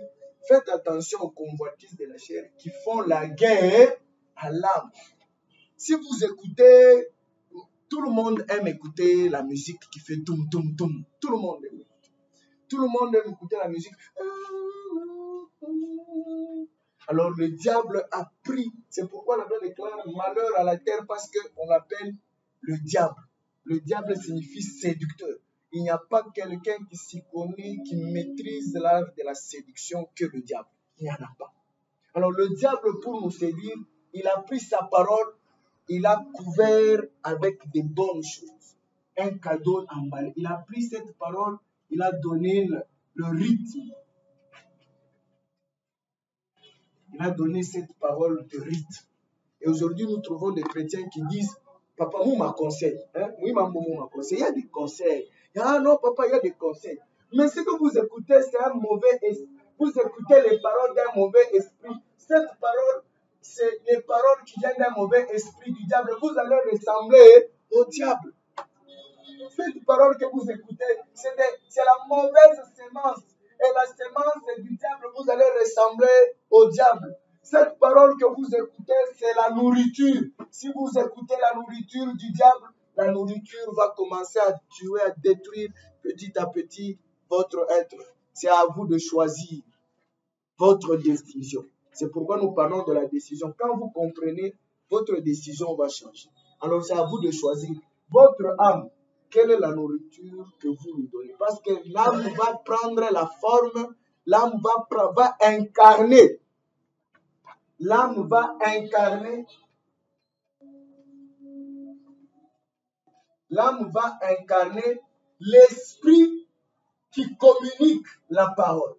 faites attention aux convoitises de la chair qui font la guerre à l'âme. Si vous écoutez, tout le monde aime écouter la musique qui fait toum toum toum. Tout le monde aime écouter. Tout le monde aime écouter la musique. Alors le diable a pris. C'est pourquoi la Bible déclare malheur à la terre parce qu'on l'appelle le diable. Le diable signifie séducteur. Il n'y a pas quelqu'un qui s'y connaît, qui maîtrise l'art de la séduction que le diable. Il n'y en a pas. Alors le diable, pour nous séduire, il a pris sa parole, il a couvert avec des bonnes choses. Un cadeau emballé. Il a pris cette parole, il a donné le rythme. Il a donné cette parole de rythme. Et aujourd'hui, nous trouvons des chrétiens qui disent, papa, moi, m'a conseille. Oui, maman, m'a conseille. Il y a des conseils. Ah non, papa, il y a des conseils. Mais ce que vous écoutez, c'est un mauvais esprit. Vous écoutez les paroles d'un mauvais esprit. Cette parole, c'est les paroles qui viennent d'un mauvais esprit du diable. Vous allez ressembler au diable. Cette parole que vous écoutez, c'est la mauvaise sémence. Et la sémence du diable, vous allez ressembler au diable. Cette parole que vous écoutez, c'est la nourriture. Si vous écoutez la nourriture du diable, la nourriture va commencer à tuer, à détruire petit à petit votre être. C'est à vous de choisir votre décision. C'est pourquoi nous parlons de la décision. Quand vous comprenez, votre décision va changer. Alors c'est à vous de choisir votre âme. Quelle est la nourriture que vous lui donnez? Parce que l'âme va prendre la forme, l'âme va incarner. L'âme va incarner. L'âme va incarner l'esprit qui communique la parole.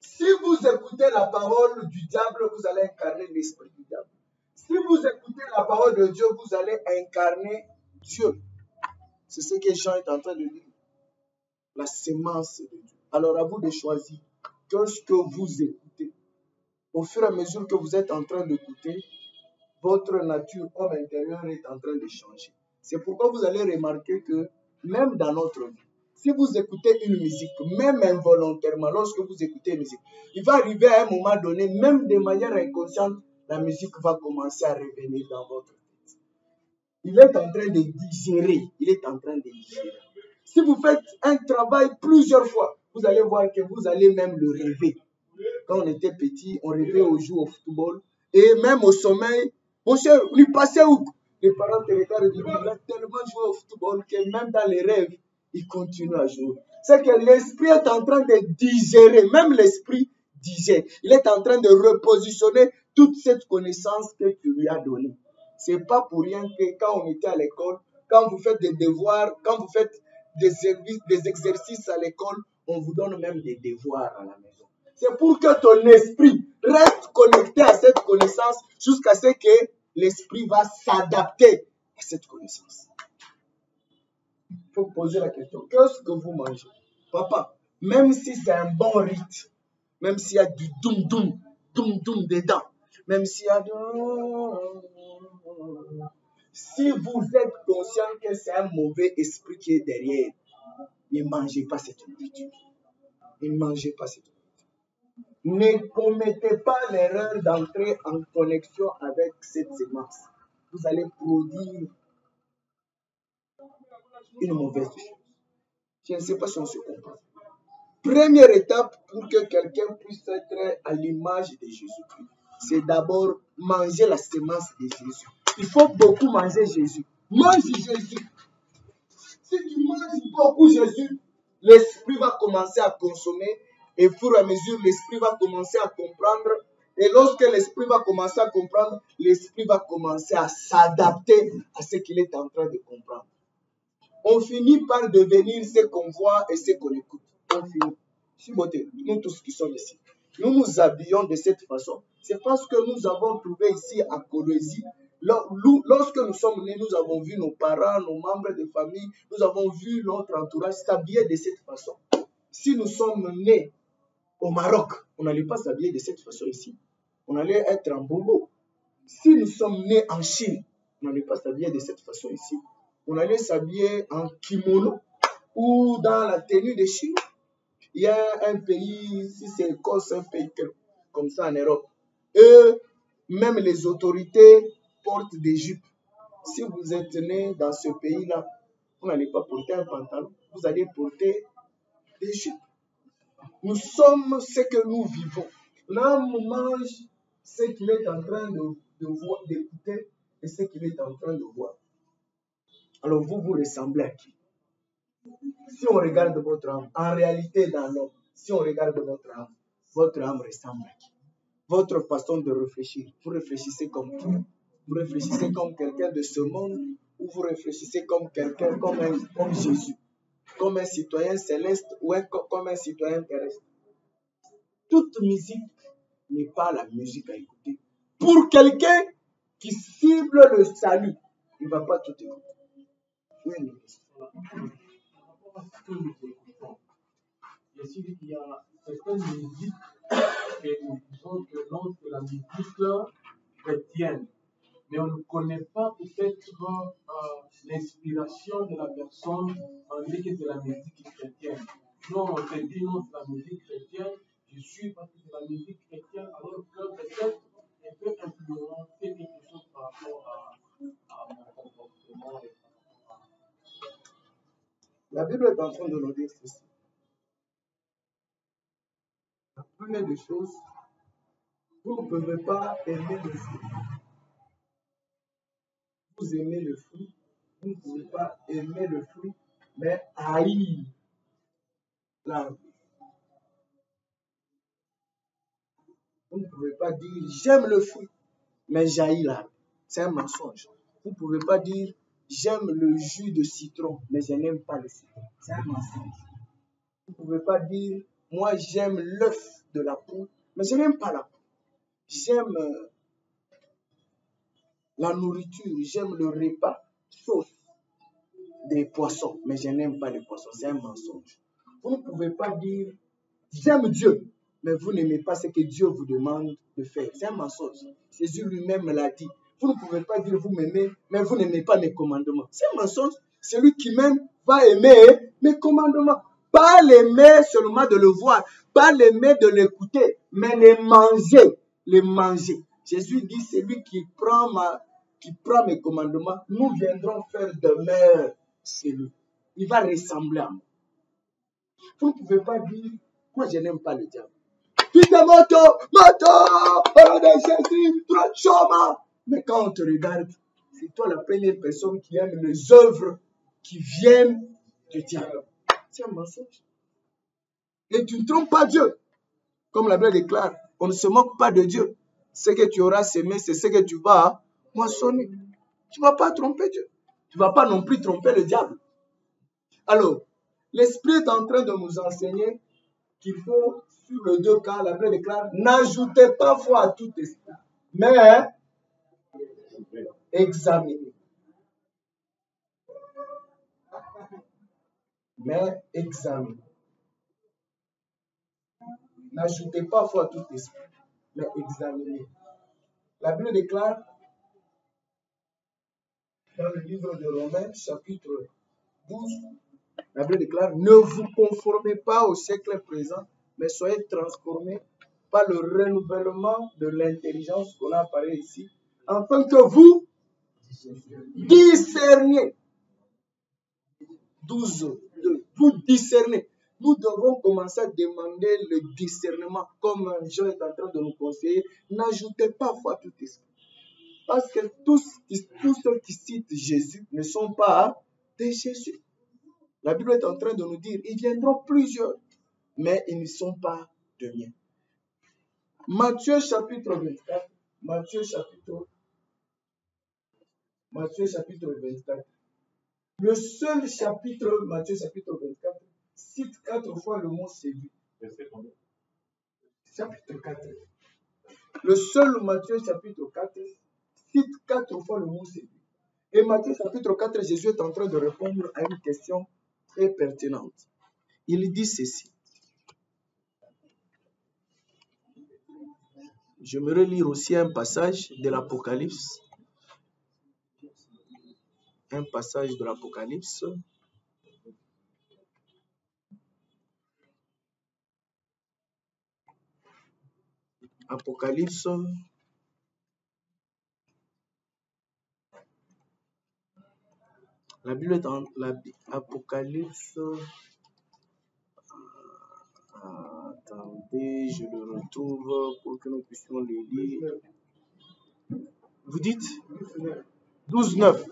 Si vous écoutez la parole du diable, vous allez incarner l'esprit du diable. Si vous écoutez la parole de Dieu, vous allez incarner Dieu. C'est ce que Jean est en train de dire. La sémence de Dieu. Alors à vous de choisir qu'est-ce que vous écoutez. Au fur et à mesure que vous êtes en train d'écouter, votre nature homme intérieur est en train de changer. C'est pourquoi vous allez remarquer que même dans notre vie, si vous écoutez une musique, même involontairement, lorsque vous écoutez une musique, il va arriver à un moment donné, même de manière inconsciente, la musique va commencer à revenir dans votre tête. Il est en train de digérer. Il est en train de digérer. Si vous faites un travail plusieurs fois, vous allez voir que vous allez même le rêver. Quand on était petit, on rêvait au jour au football. Et même au sommeil, mon cher, lui passait où? Les parents te regardent et disent, il a tellement joué au football que même dans les rêves, il continue à jouer. C'est que l'esprit est en train de digérer. Même l'esprit digère. Il est en train de repositionner toute cette connaissance que tu lui as donnée. Ce n'est pas pour rien que quand on était à l'école, quand vous faites des devoirs, quand vous faites des exercices à l'école, on vous donne même des devoirs à la maison. C'est pour que ton esprit reste connecté à cette connaissance jusqu'à ce que l'esprit va s'adapter à cette connaissance. Il faut poser la question, qu'est-ce que vous mangez? Papa, même si c'est un bon rite, même s'il y a du doum dedans, même s'il y a de... Si vous êtes conscient que c'est un mauvais esprit qui est derrière, ne mangez pas cette nourriture. Ne mangez pas cette nourriture. Ne commettez pas l'erreur d'entrer en connexion avec cette sémence. Vous allez produire une mauvaise chose. Je ne sais pas si on se comprend. Première étape pour que quelqu'un puisse être à l'image de Jésus-Christ, c'est d'abord manger la sémence de Jésus. Il faut beaucoup manger Jésus. Mange Jésus. Si tu manges beaucoup Jésus, l'esprit va commencer à consommer et au fur et à mesure, l'esprit va commencer à comprendre. Et lorsque l'esprit va commencer à comprendre, l'esprit va commencer à s'adapter à ce qu'il est en train de comprendre. On finit par devenir ce qu'on voit et ce qu'on écoute. On finit. Nous tous qui sommes ici, nous nous habillons de cette façon. C'est parce que nous avons trouvé ici à Colosie, lorsque nous sommes nés, nous avons vu nos parents, nos membres de famille, nous avons vu notre entourage s'habiller de cette façon. Si nous sommes nés au Maroc, on n'allait pas s'habiller de cette façon ici. On allait être en bobo. Si nous sommes nés en Chine, on n'allait pas s'habiller de cette façon ici. On allait s'habiller en kimono ou dans la tenue de Chine. Il y a un pays, si c'est Écosse, un pays comme ça en Europe. Eux, même les autorités portent des jupes. Si vous êtes né dans ce pays-là, vous n'allez pas porter un pantalon, vous allez porter des jupes. Nous sommes ce que nous vivons. L'homme mange ce qu'il est en train d'écouter et ce qu'il est en train de voir. Alors vous ressemblez à qui? Si on regarde votre âme, en réalité dans l'homme, si on regarde votre âme ressemble à qui? Votre façon de réfléchir, vous réfléchissez comme qui? Vous réfléchissez comme quelqu'un de ce monde ou vous réfléchissez comme quelqu'un, comme Jésus, comme un citoyen céleste ou comme un citoyen terrestre? Toute musique n'est pas la musique à écouter. Pour quelqu'un qui cible le salut, il ne va pas tout écouter. Oui, que nous écoutons. Je suis dit qu'il y a certaines musiques que nous disons que non, c'est la musique chrétienne. Mais on ne connaît pas peut-être l'inspiration de la personne, on dit que c'est la musique chrétienne. Non, on te dit non, c'est la musique chrétienne, je suis parce que c'est la musique chrétienne, alors que peut-être elle peut influencer quelque chose par rapport à mon comportement. La Bible est en train de nous dire ceci. La première des choses, vous ne pouvez pas aimer le fruit. Vous aimez le fruit, vous ne pouvez pas aimer le fruit, mais haïr l'arbre. Vous ne pouvez pas dire j'aime le fruit, mais j'haïs l'arbre. C'est un mensonge. Vous ne pouvez pas dire j'aime le jus de citron, mais je n'aime pas le citron. C'est un mensonge. Vous ne pouvez pas dire moi j'aime l'œuf de la poule, mais je n'aime pas la poule. J'aime la nourriture, j'aime le repas, sauce des poissons, mais je n'aime pas les poissons. C'est un mensonge. Vous ne pouvez pas dire j'aime Dieu, mais vous n'aimez pas ce que Dieu vous demande de faire. C'est un mensonge. Jésus lui-même l'a dit. Vous ne pouvez pas dire vous m'aimez, mais vous n'aimez pas mes commandements. C'est un mensonge. Celui qui m'aime va aimer mes commandements. Pas l'aimer seulement de le voir, pas l'aimer de l'écouter, mais les manger. Les manger. Jésus dit, celui qui prend mes commandements, nous viendrons faire demeure chez lui. Il va ressembler à moi. Vous ne pouvez pas dire, moi je n'aime pas le diable. Fils de moto, au nom de Jésus, trop chômage. Mais quand on te regarde, c'est toi la première personne qui aime les œuvres qui viennent du diable. C'est un mensonge. Et tu ne trompes pas Dieu. Comme la Bible déclare, on ne se moque pas de Dieu. Ce que tu auras semé, c'est ce que tu vas moissonner. Tu ne vas pas tromper Dieu. Tu ne vas pas non plus tromper le diable. Alors, l'Esprit est en train de nous enseigner qu'il faut, sur le 2 cas, la Bible déclare, n'ajoutez pas foi à tout esprit, mais examinez. Mais examinez. N'ajoutez pas foi à tout esprit, mais examinez. La Bible déclare, dans le livre de Romains, chapitre 12, la Bible déclare, ne vous conformez pas au siècle présent, mais soyez transformés par le renouvellement de l'intelligence qu'on a parlé ici, afin que vous discerniez. 12, vous discernez. Nous devons commencer à demander le discernement, comme Jean est en train de nous conseiller. N'ajoutez pas foi à tout esprit. Parce que tous ceux qui citent Jésus ne sont pas de Jésus. La Bible est en train de nous dire, ils viendront plusieurs, mais ils ne sont pas de mien. Matthieu chapitre 24. Matthieu chapitre 24. Le seul chapitre, Matthieu chapitre 24, cite 4 fois le mot séduit. Chapitre 4. Le seul Matthieu chapitre 4 cite 4 fois le mot séduit. Et Matthieu chapitre 4, Jésus est en train de répondre à une question très pertinente. Il dit ceci. J'aimerais lire aussi un passage de l'Apocalypse. Un passage de l'Apocalypse. Apocalypse. La Bible est en l'Apocalypse. Attendez, je le retrouve pour que nous puissions le lire. Vous dites 12:9.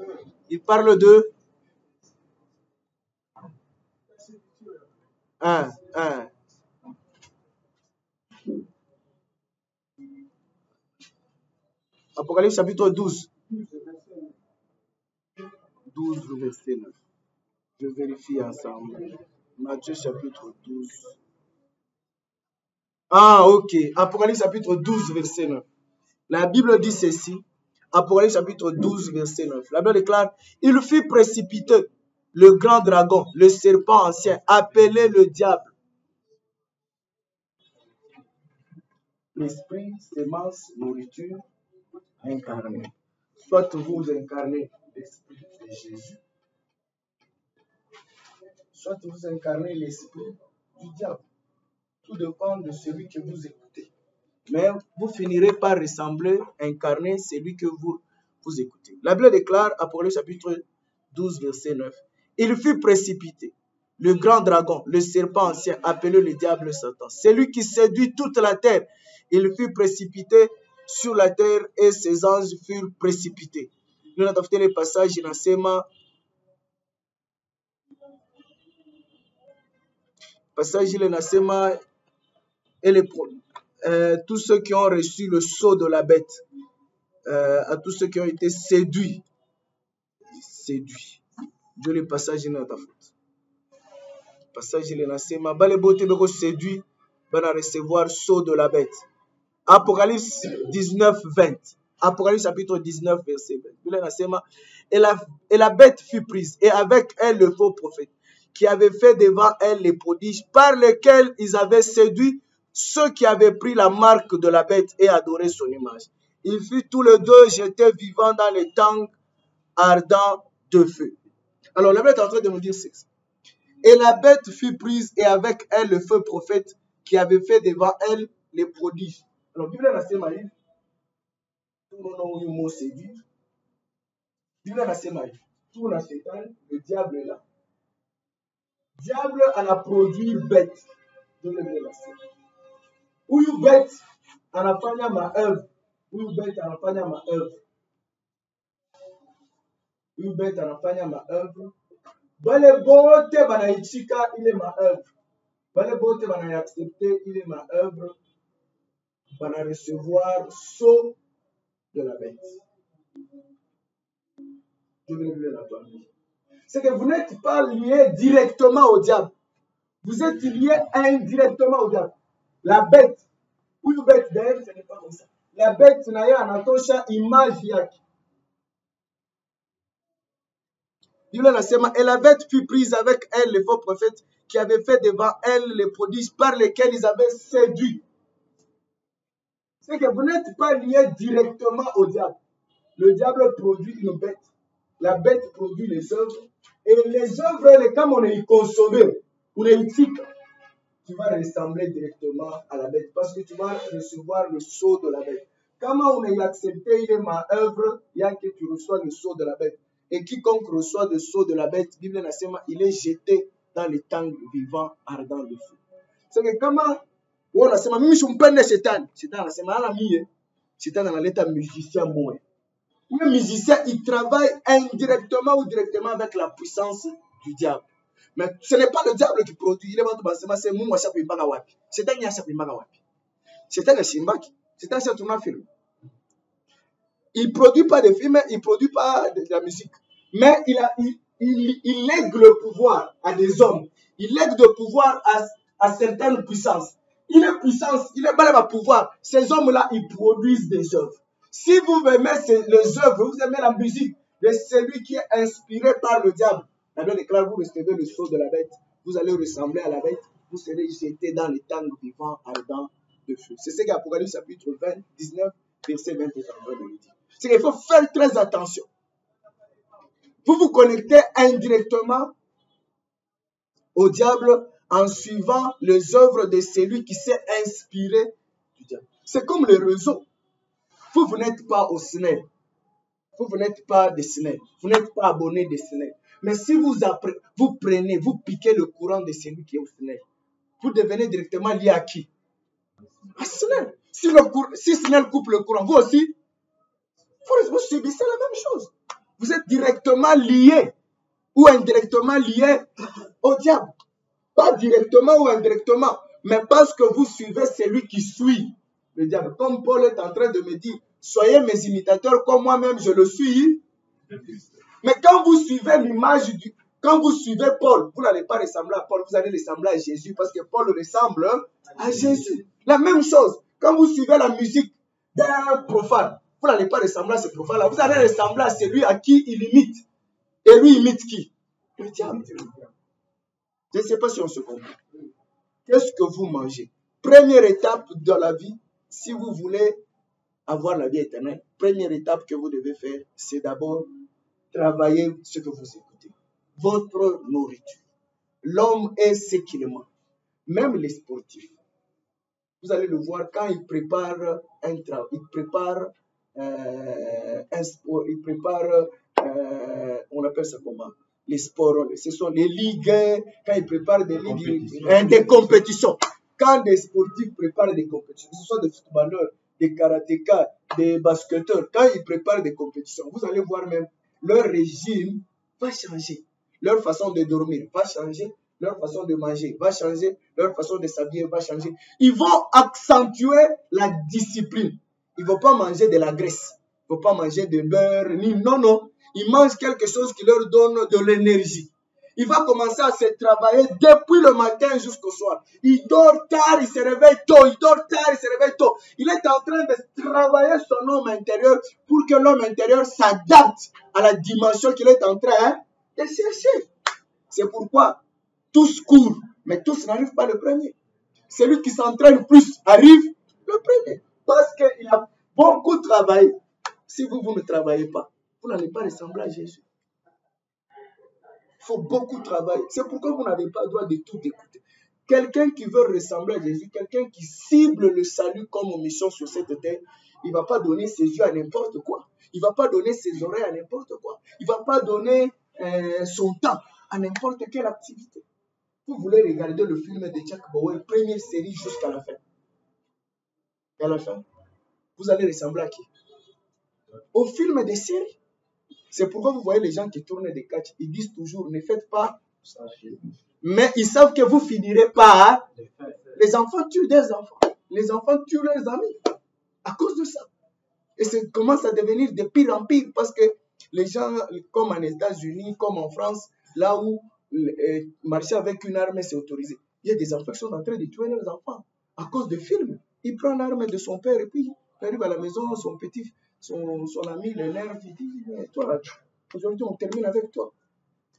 Il parle de 1. Apocalypse chapitre 12. 12, verset 9. Je vérifie ensemble. Matthieu chapitre 12. Ok. Apocalypse chapitre 12, verset 9. La Bible dit ceci. Apocalypse chapitre 12, verset 9. La Bible déclare, il fut précipité, le grand dragon, le serpent ancien, appelé le diable. L'esprit, sémence, nourriture, incarné. Soit vous incarnez l'esprit de Jésus, soit vous incarnez l'esprit du diable. Tout dépend de celui que vous écoutez. Mais vous finirez par ressembler, incarner celui que vous écoutez. La Bible déclare, Apocalypse chapitre 12, verset 9, il fut précipité, le grand dragon, le serpent ancien, appelé le diable Satan, celui qui séduit toute la terre. Il fut précipité sur la terre et ses anges furent précipités. Nous avons fait le passage inasema. Passage inasema et tous ceux qui ont reçu le sceau de la bête, à tous ceux qui ont été séduits. Dieu le passage inasema. Passage inasema. Bale bote beko séduit, va recevoir sceau de la bête. Apocalypse 19, 20. Apocalypse chapitre 19, verset 20. Et la bête fut prise, et avec elle le faux prophète, qui avait fait devant elle les prodiges par lesquels ils avaient séduit ceux qui avaient pris la marque de la bête et adoré son image. Ils furent tous les deux jetés vivants dans les tangs ardents de feu. Alors la bête est en train de nous dire ceci. Et la bête fut prise, et avec elle le faux prophète, qui avait fait devant elle les prodiges. Alors, Bible a assez maïf. Tout le monde a eu mot séduire. Bible a assez maïf. Tout le monde a Satan, le diable est là. Le diable en a produit bête. Bible a assez. Ou you bête en a fait ma œuvre. Ou you bête en a fait ma œuvre. Ou you bête en a fait ma œuvre. Bale bote bana ichika, il est ma œuvre. Bale bote bana accepté, il est ma œuvre. va recevoir sceau de la bête. Je vais lire la parole. C'est que vous n'êtes pas lié directement au diable. Vous êtes lié indirectement au diable. La bête, ou une bête d'ailleurs, ce n'est pas comme ça. La bête n'a pas anatosha image yaki. Et la bête fut prise avec elle, les faux prophètes, qui avaient fait devant elle les prodiges par lesquels ils avaient séduit. C'est que vous n'êtes pas lié directement au diable. Le diable produit une bête. La bête produit les œuvres. Et les œuvres, comme on est consommé, on est éthique, tu vas ressembler directement à la bête parce que tu vas recevoir le sceau de la bête. Comment on est accepté, il est ma œuvre, il y a que tu reçois le sceau de la bête. Et quiconque reçoit le sceau de la bête, Bible Nassema, il est jeté dans les tangs vivants ardents de feu. C'est que comment on a sema mimi shumpende shetani. Shetani anasema ana mie. Shetani analeta musicien moi. Le musicien, il travaille indirectement ou directement avec la puissance du diable. Mais ce n'est pas le diable qui produit. Il est pas c'est moi chaque imbaga wapi. C'est un chaque imbaga wapi. C'est un chimbaki. C'est un tournant film. Il produit pas de films, il produit pas de la musique. Mais il lègue le pouvoir à des hommes. Il lègue le pouvoir à certaines puissances. Il est puissance, il est pas le pouvoir. Ces hommes-là, ils produisent des œuvres. Si vous aimez les œuvres, vous aimez la musique de celui qui est inspiré par le diable, la Bible déclare, vous recevez le sceau de la bête, vous allez ressembler à la bête, vous serez jetés dans les tangs vivants ardents de feu. C'est ce qu'Apocalypse chapitre 20, 19, verset 20 est en train de nous dire. C'est qu'il faut faire très attention. Vous vous connectez indirectement au diable en suivant les œuvres de celui qui s'est inspiré du diable. C'est comme le réseau. Vous n'êtes pas au SNEL. Vous n'êtes pas des SNEL. Vous n'êtes pas abonné des SNEL. Mais si vous prenez, vous piquez le courant de celui qui est au SNEL, vous devenez directement lié à qui? À SNEL. Si SNEL coupe le courant, vous aussi, vous subissez la même chose. Vous êtes directement lié ou indirectement lié au diable. Pas directement ou indirectement, mais parce que vous suivez celui qui suit le diable. Comme Paul est en train de me dire, soyez mes imitateurs comme moi-même je le suis. Mais quand vous suivez l'image quand vous suivez Paul, vous n'allez pas ressembler à Paul, vous allez ressembler à Jésus parce que Paul ressemble à Jésus. La même chose, quand vous suivez la musique d'un profane, vous n'allez pas ressembler à ce profane-là, vous allez ressembler à celui à qui il imite. Et lui imite qui? Le diable. Je ne sais pas si on se comprend. Qu'est-ce que vous mangez? Première étape dans la vie, si vous voulez avoir la vie éternelle, première étape que vous devez faire, c'est d'abord travailler ce que vous écoutez. Votre nourriture. L'homme est ce qu'il mange. Même les sportifs. Vous allez le voir quand ils préparent un travail, ils préparent un sport, ils préparent, on appelle ça comment? Les sports, ce sont les ligues, quand ils préparent des ligues, des compétitions. Quand des sportifs préparent des compétitions, que ce soit des footballeurs, des karatékas, des basketteurs, quand ils préparent des compétitions, vous allez voir même leur régime va changer. Leur façon de dormir va changer. Leur façon de manger va changer. Leur façon de s'habiller va changer. Ils vont accentuer la discipline. Ils ne vont pas manger de la graisse. Ils ne vont pas manger de beurre. Non. Ils mangent quelque chose qui leur donne de l'énergie. Il va commencer à se travailler depuis le matin jusqu'au soir. Il dort tard, il se réveille tôt. Il dort tard, il se réveille tôt. Il est en train de travailler son homme intérieur pour que l'homme intérieur s'adapte à la dimension qu'il est en train de chercher. C'est pourquoi tous courent, mais tous n'arrivent pas le premier. Celui qui s'entraîne plus arrive le premier. Parce qu'il a beaucoup travaillé. Si vous ne travaillez pas, vous n'allez pas ressembler à Jésus. Il faut beaucoup travailler. C'est pourquoi vous n'avez pas le droit de tout écouter. Quelqu'un qui veut ressembler à Jésus, quelqu'un qui cible le salut comme mission sur cette terre, il ne va pas donner ses yeux à n'importe quoi. Il ne va pas donner ses oreilles à n'importe quoi. Il ne va pas donner son temps à n'importe quelle activité. Vous voulez regarder le film de Jack Bauer, première série jusqu'à la fin. Et à la fin, vous allez ressembler à qui? Au film des séries. C'est pourquoi vous voyez les gens qui tournent des catchs, ils disent toujours, ne faites pas. Mais ils savent que vous finirez par. Les enfants tuent des enfants. les enfants tuent leurs amis à cause de ça. Et ça commence à devenir de pire en pire parce que les gens, comme en États-Unis, comme en France, là où marcher avec une arme c'est autorisé, il y a des enfants qui sont en train de tuer leurs enfants à cause de films. Il prend l'arme de son père et puis il arrive à la maison, son ami l'énerve, il dit, mais toi, aujourd'hui on termine avec toi.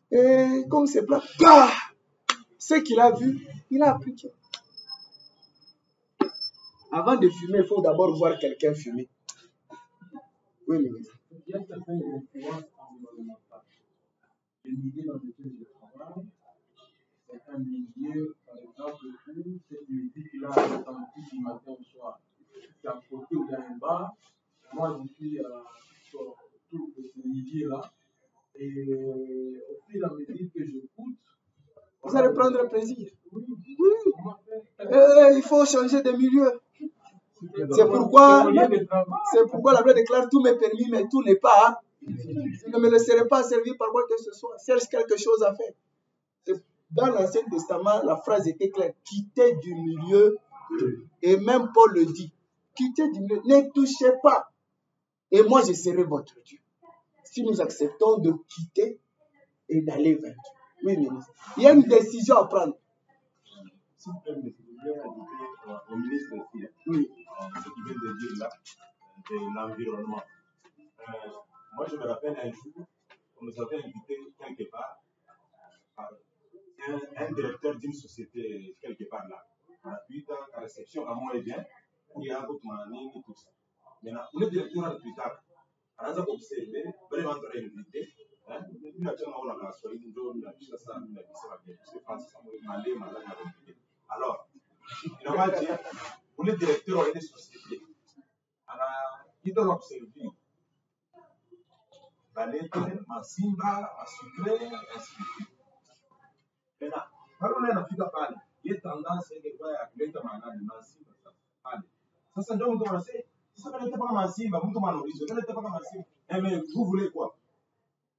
Et comme c'est plat, ce qu'il a vu, il a appliqué. Avant de fumer, il faut d'abord voir quelqu'un fumer. Oui, ministre. Il y a certaines influences environnementales. Le milieu dans lequel je travaille, c'est un milieu, par exemple, où cette musique-là est entendue du matin au soir. C'est à côté où il y a un bar. Moi, je suis sur tout ce milieu-là. Et au fur et à mesure que j'écoute, vous allez prendre plaisir. Oui. Il faut changer de milieu. C'est pourquoi la Bible déclare tout m'est permis, mais tout n'est pas. Je ne me laisserai pas servir par quoi que ce soit. Cherche quelque chose à faire. Dans l'Ancien Testament, la phrase était claire. Quittez du milieu, et même Paul le dit. Quittez du milieu, ne touchez pas. Et moi, je serai votre Dieu. Si nous acceptons de quitter et d'aller vers Dieu. Oui, ministre. Il y a une décision à prendre. S'il vous plaît, je voudrais ajouter au ministre aussi, oui. Ce qu'il vient de dire là, de l'environnement. Moi, je me rappelle un jour, on nous avait invité quelque part, un directeur d'une société quelque part là. Puis, à la réception, à moi et bien, où il y a un autre manning et tout ça. Maintenant, le directeur plus tard, on a observé, vraiment très invité. Alors, il va dire, pour le directeur de la société, il doit observer la lettre, ma simba, ma sucré, ainsi de suite. Maintenant, quand on a fait parler, il y a tendance à dire que la lettre ma simba, ça c'est donc on sait, ça ne l'était pas ma simba, vous tombe à l'horizon, ça ne l'était pas ma simba. Mais vous voulez quoi?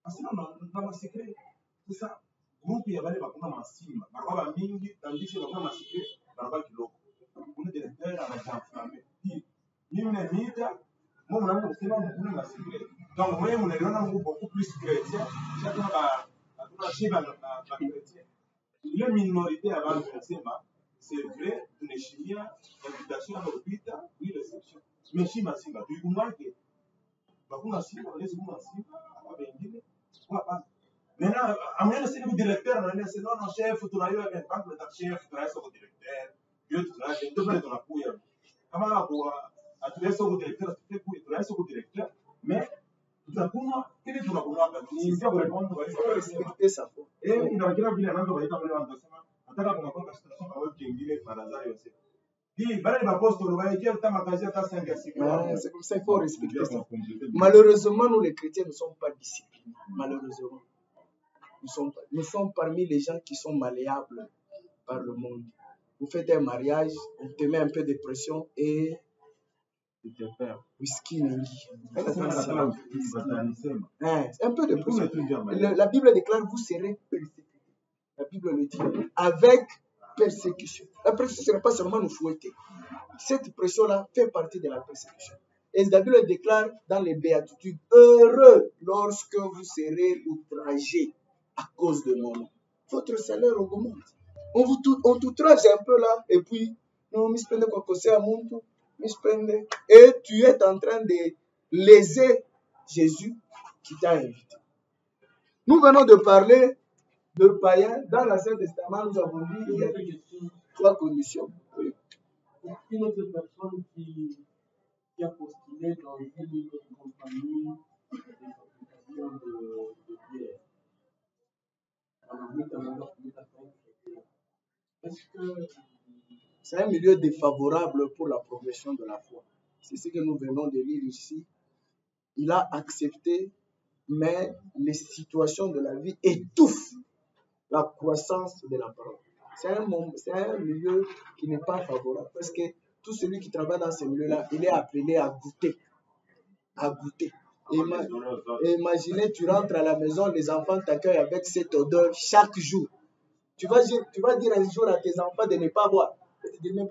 Parce que dans ma secret, c'est ça. Groupe, il y avait des vacances ma simba, barba mingi, tandis que les vacances ma secret, barba kilo. Pour le directeur, on a déjà enflammé. Même les médias, moi, on a aussi ma secret. Donc, moi, on est beaucoup plus chrétien. Chacun va acheter la chrétienne. Les minorités avant le Sema, c'est vrai, une chimie, invitation à l'hôpital, oui, réception. Mais chimie, tu comprends que bakuna simba, on est sur ma simba, on va venir. Maintenant, à moins de ser le directeur, on est non, non, chef, tu as eu un banque de chef, tu as eu un directeur, tu as eu un couille. Comment à tu es un directeur, tu as eu un directeur, mais tout à coup, quel est ton abonnement? Il faut répondre, il faut respecter ça. Et il va dire, il a un endroit, il va dire, en tant que mon constitution, on va dire, par hasard, il va dire. C'est comme ça qu'il faut respecter ça. Malheureusement, nous les chrétiens ne sommes pas disciplinés. Malheureusement. Nous sommes parmi les gens qui sont malléables par le monde. Vous faites un mariage, on te met un peu de pression et whisky nengi. Un peu de pression. La Bible déclare vous serez persécutés. La Bible le dit avec persécution. La persécution, ce n'est pas seulement nous fouetter. Cette pression-là fait partie de la persécution. Et la Bible déclare dans les béatitudes, heureux lorsque vous serez outragés à cause de mon nom. Votre salaire augmente. On t'outrage un peu là, et puis, non, et tu es en train de léser Jésus qui t'a invité. Nous venons de parler de païens. Dans l'Ancien Testament, nous avons dit qu'il y a 3 conditions. Oui. Une autre personne qui a postulé dans une compagnie de fabrication de bière. Est-ce que c'est un milieu défavorable pour la progression de la foi? C'est ce que nous venons de lire ici. Il a accepté, mais les situations de la vie étouffent la croissance de la parole. C'est un milieu qui n'est pas favorable parce que tout celui qui travaille dans ce milieu-là, il est appelé à goûter. À goûter. Imaginez, tu rentres à la maison, les enfants t'accueillent avec cette odeur chaque jour. Tu vas dire un jour à tes enfants de ne pas boire.